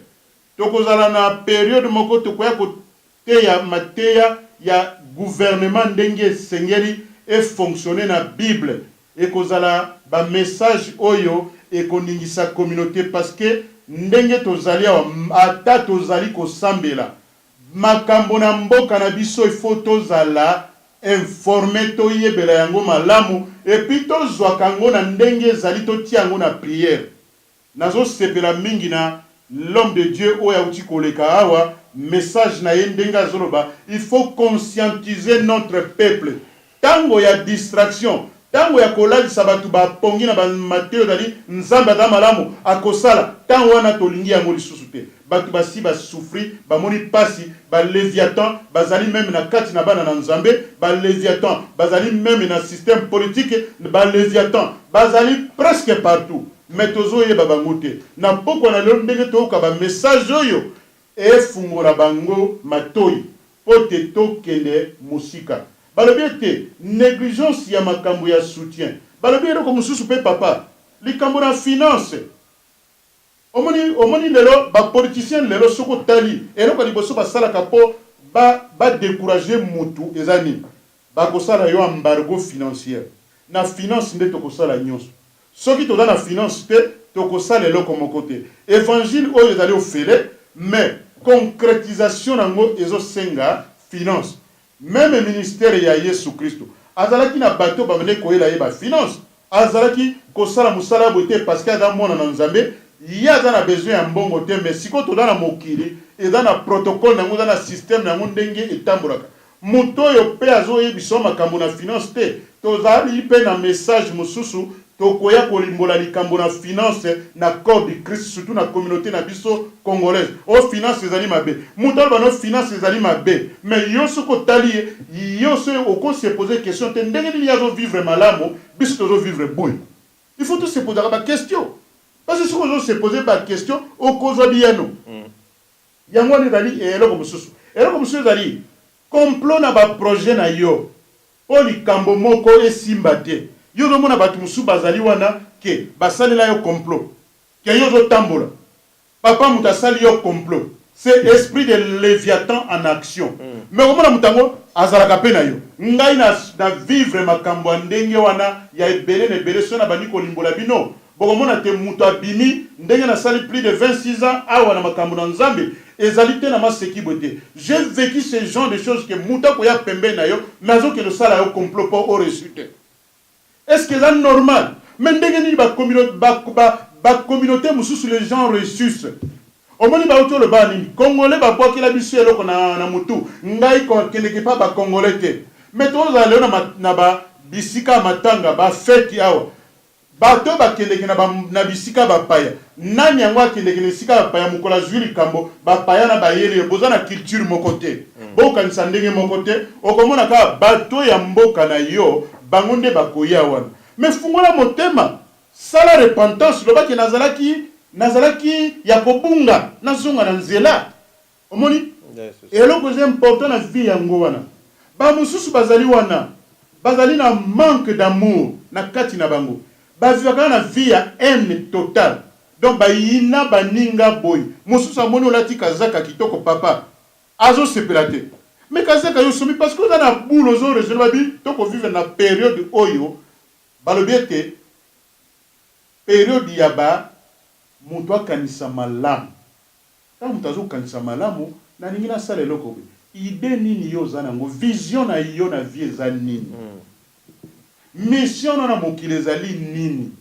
A: tokozala na période moko tokoya ko teya mateya ya gouvernement ndenge sengeli et fonctionner na Bible et kozala ba message oyo et koningisa communauté parce que ndenge tozali ata tozali ko sambela makambo na mboka na biso il faut tozala informé to yebela yango malamu et puis tozwa kango na ndenge ezali totia yango na prière nazo sepela mingi na l'homme de Dieu oya uti koleka awa message na ye ndenge azoloba il faut conscientiser notre peuple tango ya distraction tango ya kolalisa bato bapongi na Mateo dali nzambe aza malamu akosala tango wana tolingi yango lisusu te bato basi basouffri bamoni pasi baléviathan bazali même na kati na bana na nzambe baléviathan bazali même na système politique baléviathan bazali presque partout mais tozoyeba bango te na pokwa na lelo ndenge toyoka bamessage oyo efungola bango matoi po te tokende mosika balobi ete négligence ya makambo ya soutien balobi eloko mosusu mpe papa likambo na finance omoni lelo bapoliticien lelo soko tali eloko liboso basalaka mpo badécourage mutu eza nini bakosala yo embargo financière na finance nde tokosala nyonso soki toza na finance te tokosala eloko moko te évangile oyo ezali ofele mais concrétisation nango ezosenga finance même ministère ya Yesu Kristo azalaki na bato bamene koyela ye ba finance azalaki kosala musala bote parce que aza mwana na nzambe ye aza na besoin ya mbongo te mais siko toza na mokili eza na protocole nango eza na système nango ndenge etambolaka moto oyo mpe azoyebisa makambo na finance te tozali mpe na message mosusu tokoya kolimbola likambo na finance na corps de Christ surtout na communauté na biso congolaise o finance ezali mabe muto bano finance ezali mabe mais yo soko tali yo se oko se poser question te ndenge ni yazo vivre malamu biso tozo vivre boy il faut tout se poser ba question parce que soko se poser ba question okozwa biano yango ni dali eloko mususu ezali complot na ba projet na yo o likambo moko esimba te yo do mona batu musu bazali wana ke basalela yo complot ke yo zo tambola papa mutasali yo complot c'est esprit de léviathan en action mais omona mutango azalaka pe na yo ngai na vivre makambo ndenge wana ya ebele sona bani kolimbola bino bokomona te muto abimi ndenge na sali plus de 26 ans awa na makambo na nzambe ezali te na maseki bote j'ai vécu ce genre de choses que muta ko ya pembe na yo mazo ke le sala yo complot pour au résultat. Est-ce que c'est normal? Mais ndenge ba communauté mususu les gens ressuscitent. Omoni ba auto le bani congolais ba boki la bisu eloko na mutu ngai ko keneke pa ba congolais te. Mais to za leo na ba bisika matanga ba fête awa. Bato ba keneke na bisika ba paya. Nani yango keneke na bisika ba paya mukola juri kambo ba paya na ba yele boza na culture mokote. Boka ni sandenge mokote okomona ka bato ya mboka na yo bangonde bakoya wana mais fungola motema sala repentance lobaki nazalaki ya kobunga nazonga na nzela omoni eloko c'est important na vie yango wana ba mususu bazali na manque d'amour na kati na bango bazivaka na vie ya haine totale donc bayina baninga boy mususu amoni olati kazaka kitoko papa azo sepela te mais kazaka yo somi parce que on a boule aux autres je babi to ko vivre na période oyo balobi ete période ya ba mutu akanisa malamu tango mutu azokanisa malamu na ningi na sala eloko be ide nini yo oza nango vision na yo na vie eza nini mission na mokili ezali nini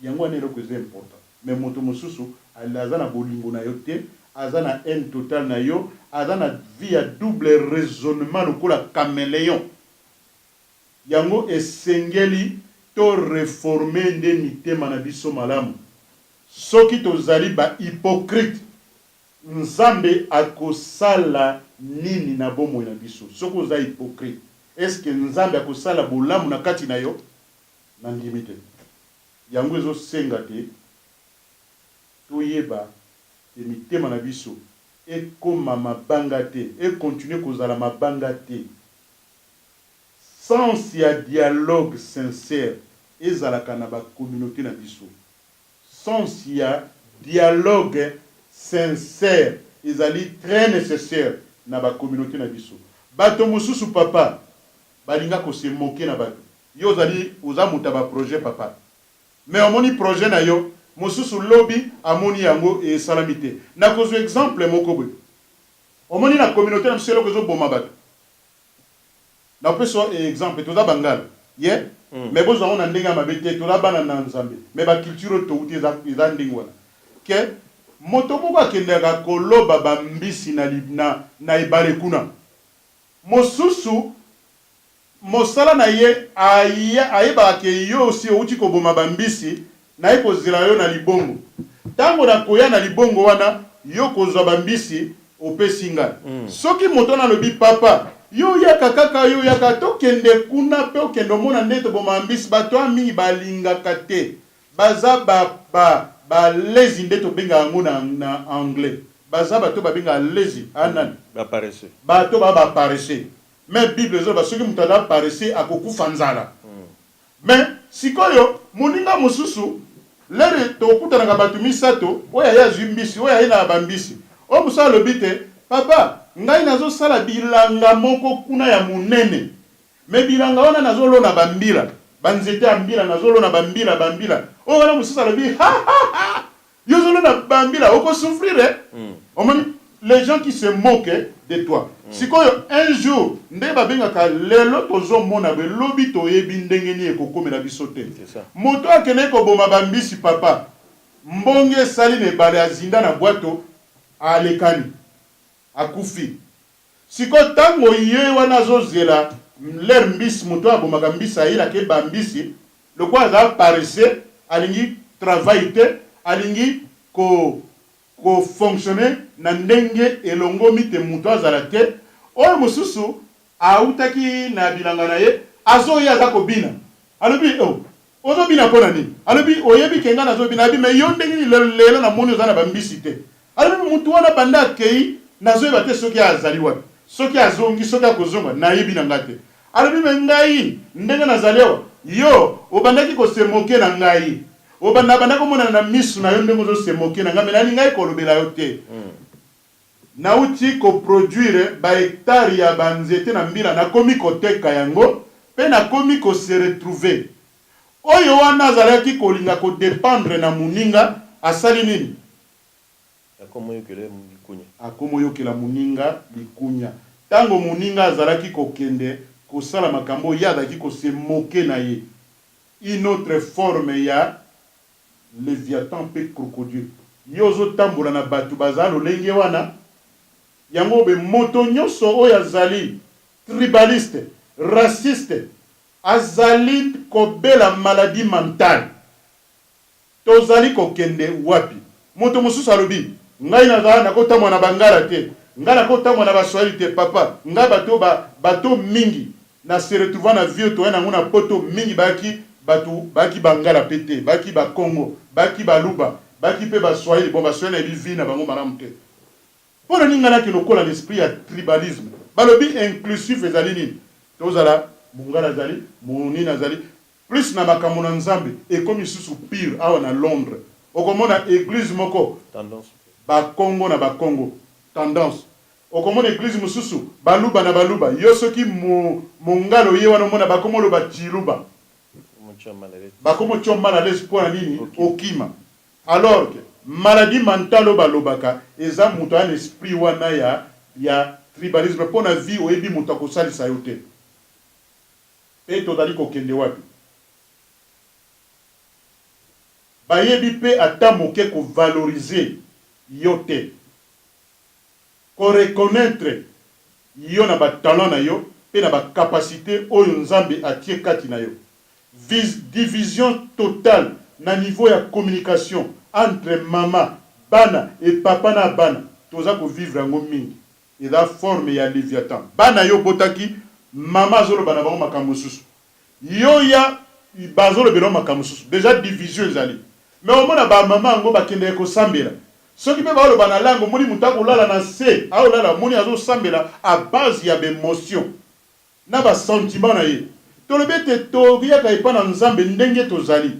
A: yango wana eloko eza important mais mutu mosusu aza na bolingo na yo te aza na haine totale na yo aza na vie ya double raisonnement lokola caméléon yango esengeli to réformer nde mitema na biso malamu soki tozali ba hypocrite nzambe akosala nini na bomoi na biso soki oza hypocrite est-ce que nzambe akosala bolamu na kati na yo na ndimi te yango ezosenga te toyeba te mitema na biso ekoma mabanga te ekontinue kozala mabanga te sans ya dialogue sincère ezalaka na ba communauté na biso sens ya dialogue sincère ezali très nécessaire na ba communauté na biso. Bato mosusu papa balinga ko se moquer na bato. Yo zali oza muta ba projet papa. Mais omoni projet na yo mosusu lobby amoni yango e salamité. Na kozo exemple moko boy. Omoni na communauté na biso ko zo boma bato. Na peso exemple toza bangala. Yeah? Mais besoin on a ndenga mabete to la bana na nzambe. Mais ba culture to uti za ndingwana. Que moto moko akendaka koloba bambisi na ibale kuna. Mosusu mosala na ye ayeba ke yo aussi outi ko boma bambisi na eko zela yo na libongo. Tango na koya na libongo wana yo kozwa bambisi opesinga. Soki moto na lobi papa yo yaka kaka yo yaka tokende kuna pe okende mona ndeto boma mbisi bato ami balingaka te baza ba lezi ndeto benga yango na anglais baza bato babenga lezi anani bato ba paresse mais bible zo basoki mutu ala paresse akokufa nzala mais sikoyo moninga mosusu lere tokutanaka bato misato oyo aye azwi mbisi oyo aye na bambisi oyo mosala alobi te papa ngai nazo sala bilanga moko kuna ya munene me bilanga wana nazo lona bambila banzete ya mbila nazo lona bambila o wana mususa lobi yo zo lona bambila oko souffrir omoni les gens qui se moquent de toi sikoyo un jour nde babengaka lelo tozo mona be lobi toyebi ndenge ni ekokomela biso te moto akene ko boma bambisi papa mbonge sali ne bale azinda na bwato alekani akufi siko tango ye wana zozela ler mbisi muto abomaka mbisi ayila ke bambisi lokwa aza paresse alingi travail te alingi ko fonctionner na ndenge elongomi te muto azala te oyo mosusu autaki na bilanga na ye azoya aza kobina alobi ozobina mpona nini alobi oyebi kenga nazobina abi me yo ndenge lelo na moni oza na bambisi te alobi mutu wana banda akei nazoyeba te soki azali wapi soki azongi soki akozonga nayebi na ngai te alobi me ngai ndenge nazali awa yo obandaki kosemoke na ngai obanda komona na misu na yo ndenge ozosemoke na ngai me nali ngai kolobela yo te nauti koproduire bahectare ya banzete na mbila nakomi koteka yango mpe nakomi kose retrouve oyo wana azalaki kolinga kodependre na moninga asali nini akomoyokela moninga likunya tango moninga azalaki kokende kosala makambo ye azalaki kosemoke na ye une autre forme ya léviathan mpe crocodile yo ozotambola na bato bazala lolenge wana yango be moto nyonso oyo azali tribaliste raciste azali kobela maladie mentale tozali kokende wapi moto mosusu alobi ngai nazala nakotamwa na bangala te ngai nakotamwa na baswahili te papa ngai bato mingi na se retrouva na vie toye nango na poto mingi baki bangala pe te baki bakongo baki baluba baki pe baswahili bon baswahili na ebi vi na bango malamu te mpona nini ngai naki lokola l'esprit ya tribalisme balobi inclusif ezali nini tozala mongala azali monini azali plus na makambo na nzambe ekomi susu pire awa na Londres okomona église moko bakongo na bakongo tendance okomona église mosusu baluba na baluba yo soki mongalo ye wana omona bakomoloba chiluba bakomo chomba na l'espoir na nini okima alors que maladie mentale balobaka eza muto ya esprit wana ya tribalisme mpona vie oyebi muto akosalisa yo te pe tozali kokende wapi bayebi pe ata moke kovalorize yo te koreconnaître yo na batalent na yo pe na bacapacité oyo nzambe atie kati na yo division totale na niveau ya communication entre mama bana et papa na bana toza ko vivre yango mingi eza forme ya léviathan bana yo botaki mama azoloba na bango makambo mosusu yo ya bazolobela makambo mosusu déjà division ezali mais omona bamama yango bakendeke kosambela soki mpe baoloba na langue omoni moto akolala na se aolala moni azosambela à base ya baémotion na basentiment na ye tolobi ete toyaka epa na nzambe ndenge tozali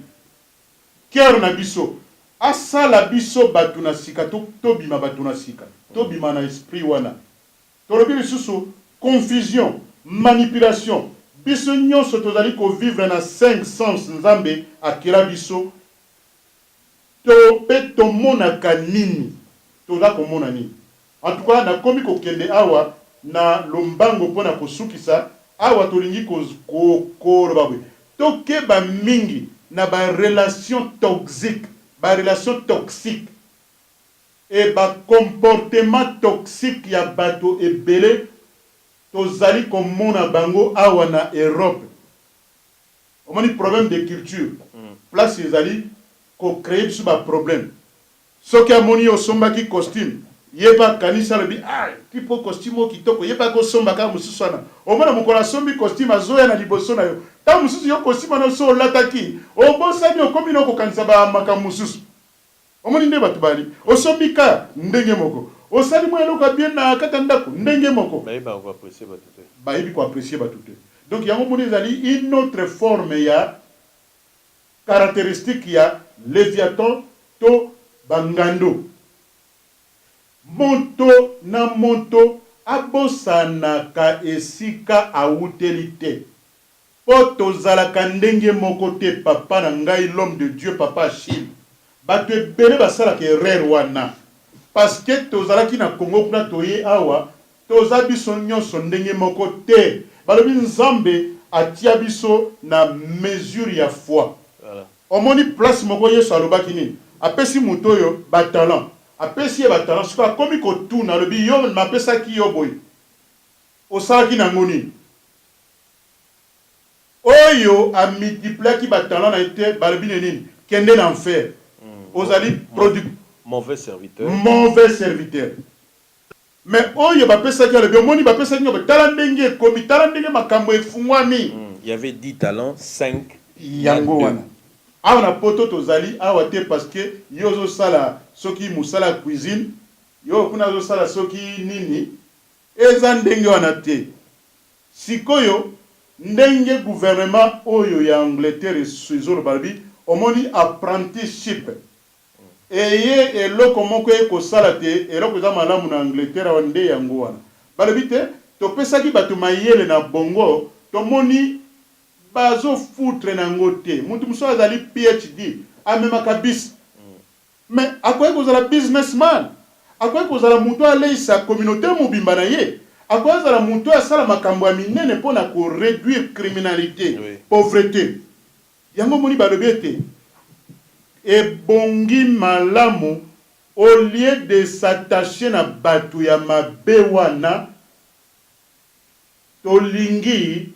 A: cœur na biso asala biso batu na sika to bima batu na sika to bima na esprit wana tolobi lisusu confusion manipulation biso nyonso tozali ko vivre na 5 sens nzambe akira biso to pe tomonaka nini toza komona nini. En tout cas nakomi kokende awa na lombango mpona kosukisa awa tolingi koloba boye tokeba mingi na barelation toxique barelation toxique et comportement toxique ya bato ebele tozali komona bango awa na Europe. Omoni problème de culture place ezali ko créer biso ba problème soki amoni osombaki costume yeba kanisa lobi tipo costume kitoko yeba ko somba ka mususu wana omona mokola sombi costume azoya na liboso na yo ta mususu yo costume na so lataki obosani okomi na kokanisa ba makambo mususu omoni nde batu bali osombi ka ndenge moko osali mwa eloko bien na kata ndako ndenge moko bayebi ko apprécier batu te. Donc yango moni ezali une autre forme ya caractéristique ya Léviathan to bangando monto na monto abosanaka esika awuteli te po tozalaka ndenge moko te papa na ngai l'homme de Dieu papa Achille bato ebele basalaka erreur wana parce que tozalaki na Congo kuna toye awa toza biso nyonso ndenge moko te balobi nzambe atia biso na mesure ya foi. Omoni place moko Yesu alobaki nini apesi moto oyo batalant apesi ye batalant siko akomi kotuna alobi yo mapesaki yo boye osalaki nango nini oyo amultipliaki batalant na ete balobi nini kende na enfer ozali
B: mauvais serviteur
A: mais oyo bapesaki alobi omoni bapesaki yo tala ndenge ekomi tala ndenge makambo efungwami.
B: Il y avait 10 talents 5
A: yango wana awa na poto tozali awa te parce que yo zo sala soki musala cuisine yo kuna zo sala soki nini eza ndenge wana te sikoyo ndenge gouvernement oyo ya Angleterre sezolo balbi omoni apprenticeship eye eloko moko ekosala te eloko za malamu na Angleterre wande yango wana balbi te topesaki bato mayele na bongo tomoni bazo foutre na ngote mutu muso azali PhD amemaka bis mais akoye kozala businessman akoye kozala mutu aleisa communauté mobimba na ye akoye kozala mutu asala makambo ya minene mpona ko réduire criminalité pauvreté yango moni balobi ete ebongi malamu au lieu de s'attacher na bato ya mabe wana tolingi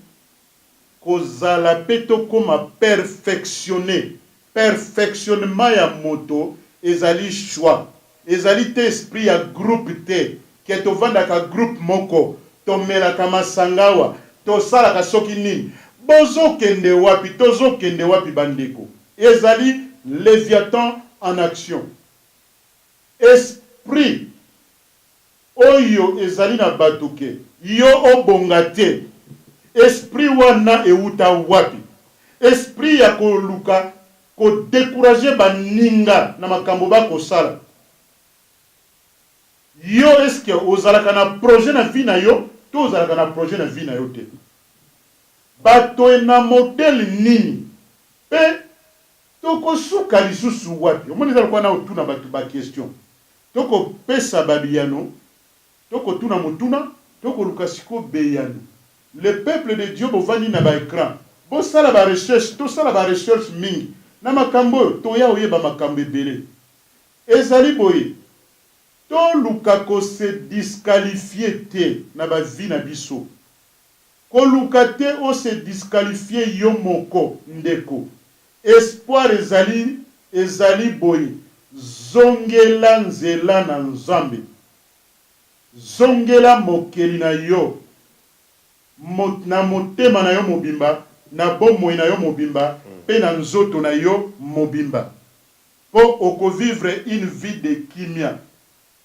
A: kozala peto koma perfectionnement ya moto ezali choix ezali te esprit ya groupe te ke tovandaka groupe moko tomelaka masangawa tosalaka soki nini bozokende wapi bandeko ezali Léviathan en action esprit oyo ezali na batuke yo obonga te esprit wana euta wapi esprit ya koluka ko décourager baninga na makambo bakosala yo est-ce que ozalaka na projet na vie na yo to ozalaka na projet na vie na yo te bato na modèle nini pe tokosuka lisusu wapi omoni ezala kwa na otuna bato ba question tokopesa babiyano tokotuna motuna tokoluka siko beyano. Le peuple de Dieu bovani na ba écran bo sala ba recherche to sala ba recherche mingi na makambo to ya oyeba makambo ebele ezali boye to luka ko se disqualifier te na ba vie na biso ko luka te o se disqualifier yo moko ndeko espoir ezali boye zongela nzela na nzambe zongela mokeli na yo na motema na yo mobimba na bomoi na yo mobimba pe na nzoto na yo mobimba po okovivre une vie de kimia.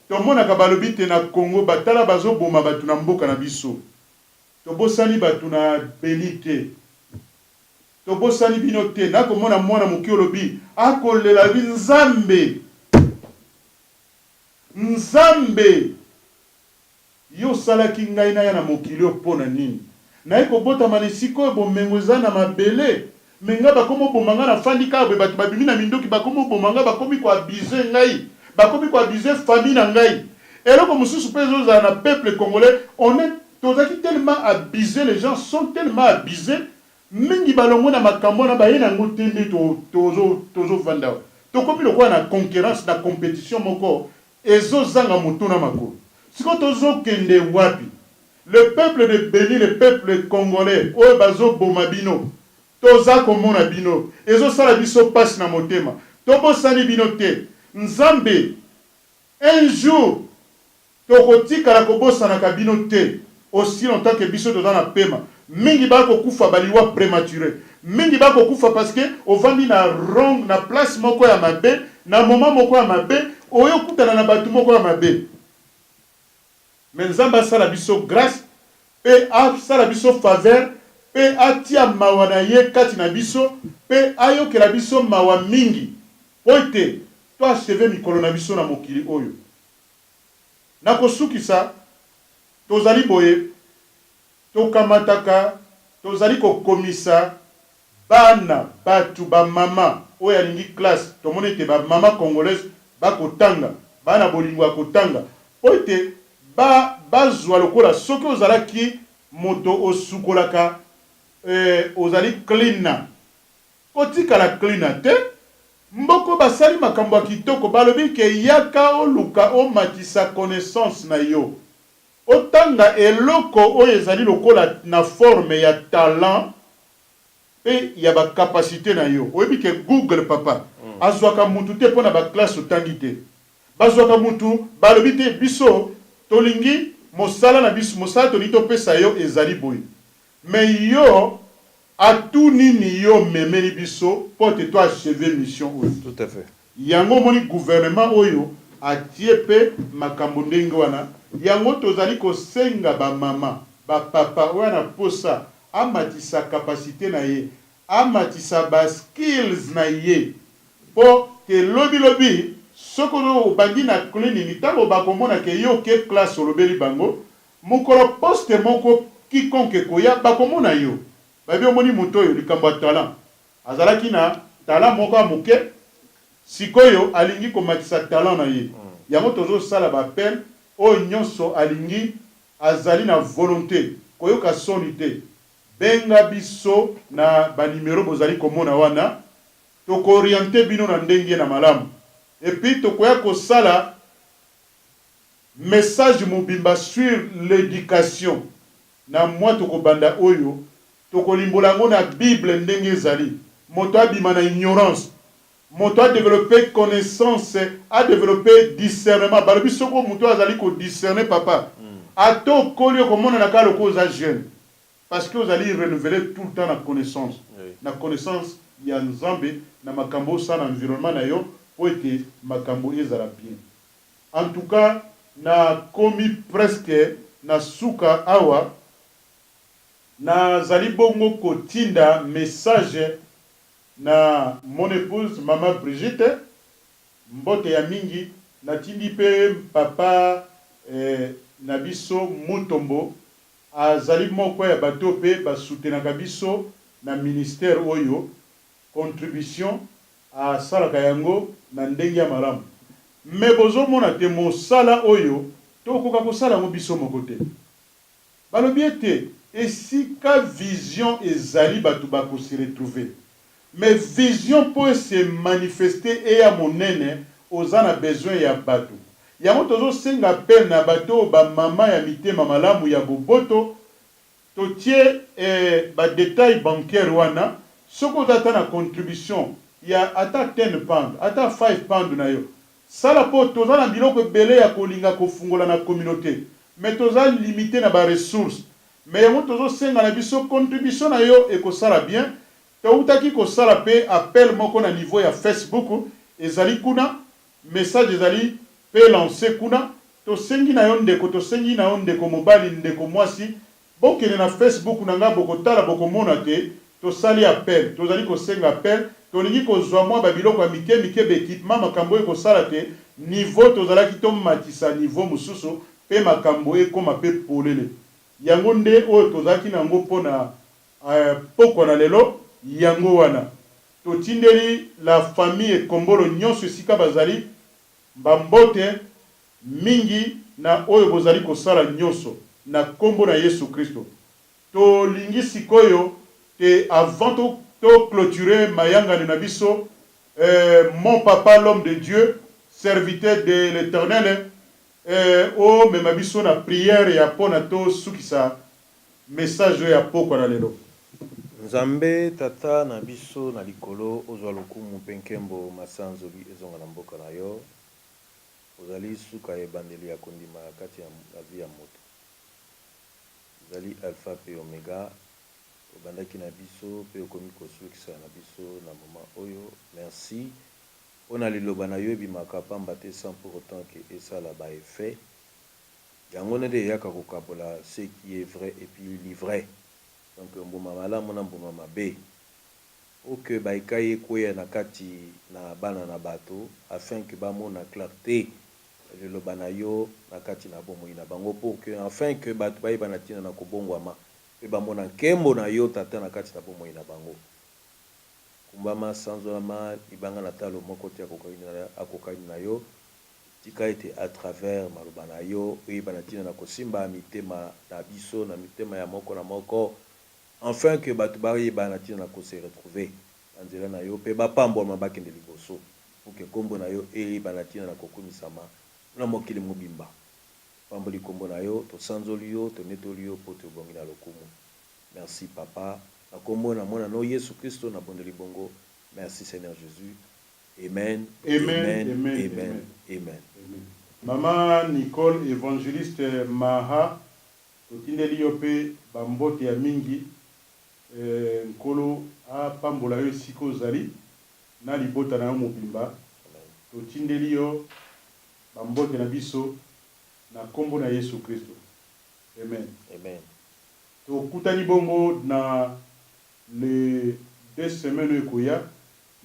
A: Tomonaka balobi te na Congo batala bazoboma batu na mboka na biso tobosani batu na Beni te tobosani bino te nakomona mwana moki olobi akolela bi nzambe nzambe yo salaki ngai na ya na mokili opona nini naye kobotama na esika oyo bomengo eza na mabele menga bakomi oboma nga na fandi kaka boye bato babimi na mindoki bakomi oboma nga bakomi koabize ngai bakomi koabize famille na ngai eloko mosusu mpe ezozala na peuple congolais tozaki tellement abusé, les gens sont tellement abusés mingi balongo na makambo na baye nango te nde tozovanda tokomi lokola na concurrence na compétition moko ezozanga moto na makolo siko tozokende wapi le peuple de Béni, le peuple congolais oyo bazoboma bino toza komona bino ezosala biso pasi na motema tobosani bino te nzambe un jour tokotikala kobosanaka bino te aussi longtemps que biso toza na pema mingi bakokufa baliwa prématuré mingi bakokufa parce que ovandi na wrong na place moko ya mabe na moment moko ya mabe oyo kutana na batu moko ya mabe mais nzambe asala biso grâce pe asala biso faveur pe atia mawa na ye kati na biso pe ayokela biso mawa mingi po ete toacheve mikolo na biso na mokili oyo nakosukisa tozali boye tokamataka tozali kokomisa bana batu bamama oyo alingi classe tomoni ete bamama congolaise bakotanga bana bolingo ya kotanga po ete bazwa lokola soki ozalaki moto osukolaka ozali klina kotikala klina te mboko basali makambo ya kitoko balobi ke yaka oluka omatisa connaissance na yo otanga eloko oyo ezali lokola na forme ya talent pe ya bakapasité na yo oyebi ke Google papa azwaka mutu te mpo na baklasse otangi te bazwaka mutu balobi te biso tolingi mosala na biso mosala tolingi topesa yo ezali boye mais yo atu nini yo memeli biso mpo te to achever mission oyo
B: tout à fait
A: yango moni gouvernement oyo atie pe makambo ndenge wana yango tozali kosenga bamama bapapa oyo na posa amatisa kapasité na ye amatisa baskills na ye mpo ke lobi soko obandi na cleaning ntango bakomona ke yo ke classe olobeli bango mokolo poste moko kikonke koya bakomona yo babi omoni moto oyo likambo ya talent azalaki na talent moko ya moke sikoyo alingi komatisa talent na ye yango tozosala bapele oyo nyonso alingi azali na volonté koyoka soni te benga biso na banimero bozali komona wana tokooriente bino na ndenge na malamu epuis tokoya kosala message mobimba sur l'éducation na mwa tokobanda oyo tokolimbola ngo na bible ndenge ezali moto abima na ignorance moto a développé connaissance a développé discernement balobi soko moto azali kodiscerne papa ato okoli okomona na kaka loko oza jeune parce que ozali renouveler tout le temps na connaissance na connaissance ya nzambe na makambo osala na environnement na yo po ete makambo ezala bien en tout cas na komi presque na suka awa nazali bongo kotinda message na mon épouse mama Brigitte mbote ya mingi natindi pe papa na biso Mutombo azali moko ya bato pe basoutenaka biso na ministère oyo contribution a salaka yango na ndenge ya malamu me bozomona te mosala oyo tokoka kosala ngo biso moko te balobi ete esika vision ezali bato bakose retrouver mais vision po se manifester eya monene oza na besoin ya bato yango tozosenga pe na bato bamama ya mitema malamu ya boboto totie badetail bancaire wana soko ozata na contribution ya ata 10 pound ata 5 pound na yo sala po toza na biloko ebele ya kolinga kofungola na communauté mais toza limité na baressource mais yango tozosenga na biso contribution na yo ekosala bien toutaki kosala pe appel moko na niveau ya Facebook ezali kuna message ezali pe lancé kuna tosengi na yo ndeko tosengi na yo ndeko mobali ndeko mwasi bokene na Facebook na nga bokotala bokomona te tosali appel tozali kosenga appel tolingi kozwa mwa babiloko ya mike mike baekipema makambo oyo ekosala te niveau tozalaki tomatisa niveau mosusu mpe makambo ekoma mpe polele yango nde oyo tozalaki nango mpona pokwa na lelo yango wana totindeli la famille ekombolo nyonso esika bazali bambote mingi na oyo bozali kosala nyonso na kombo na Yesu Kristo tolingi sikoyo te avant to clôturer mayangani na biso mon papa l'homme de Dieu serviteur de l'Éternel o mema biso na prière ya pona to sukisa message ya pokwa na lelo.
B: Nzambe tata na biso na likolo ozwa lokumu mpe nkembo masanzoli ezonga na mboka na yo ozali suka ebandeli ya kondima kati ya vi ya moto ozali alpha pe omega obandaki na biso pe okomi kosukisa na biso na moma oyo merci mpona liloba na yo ebimaka pamba te sans pour autant ke esala baeffet yango nde eyaka kokabola ce qui est vrai et puis livret donc mbuma malamu na mbuma mabe oke baekai ekweya na kati na bana na bato afin ke bamona clarté liloba na yo na kati na bomoi na bango pour que afin que bato bayeba na ntina na kobongwama mpe bamona nkembo na yo tata na kati na bomoi na bango kumbama sanzolama libanga na talo moko te akokani na yo tika ete à travers maloba na yo oyeba na ntina na kosimba mitema na biso na mitema ya moko na moko enfin que bato bayeba na ntina na kose retrouver na nzela na yo mpe bapambwama bakende liboso pour que kombo na yo eyeba na ntina na kokumisama na mokili mobimba pamboli kombo na yo tosanzoli yo tonetoli yo mpo tobongi na lokumu merci papa na kombo na mwana no Yesu Kristo na bondeli bongo merci Seigneur Jésus amen
A: Amen,
B: amen
A: amen,
B: amen amen.
A: Mama Nicole évangéliste Maha totindeli yo mpe bambote ya mingi nkolo apambola yo esika ozali na libota na yo mobimba totindeli yo bambote na biso na kombo na Yesu Kristo amen
B: Amen.
A: tokutani bongo na le 2 semaines ekoya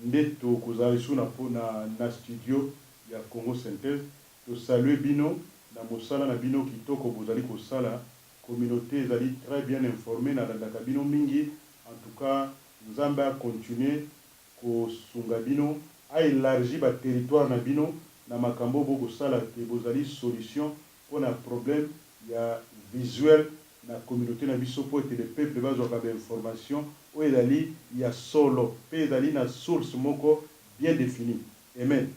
A: nde tokozala lisu na studio ya Congo Synthèse tosalue bino na mosala na bino kitoko bozali kosala communauté ezali très bien informée nalandaka bino mingi en tout cas nzambe a continuer kosunga bino aélargi baterritoire na bino na makambo bokosala te bozali solution mpona problème ya visuel na communauté na biso po ete le peuple bazwaka bainformation oyo ezali ya solo mpe ezali na source moko bien définie amen.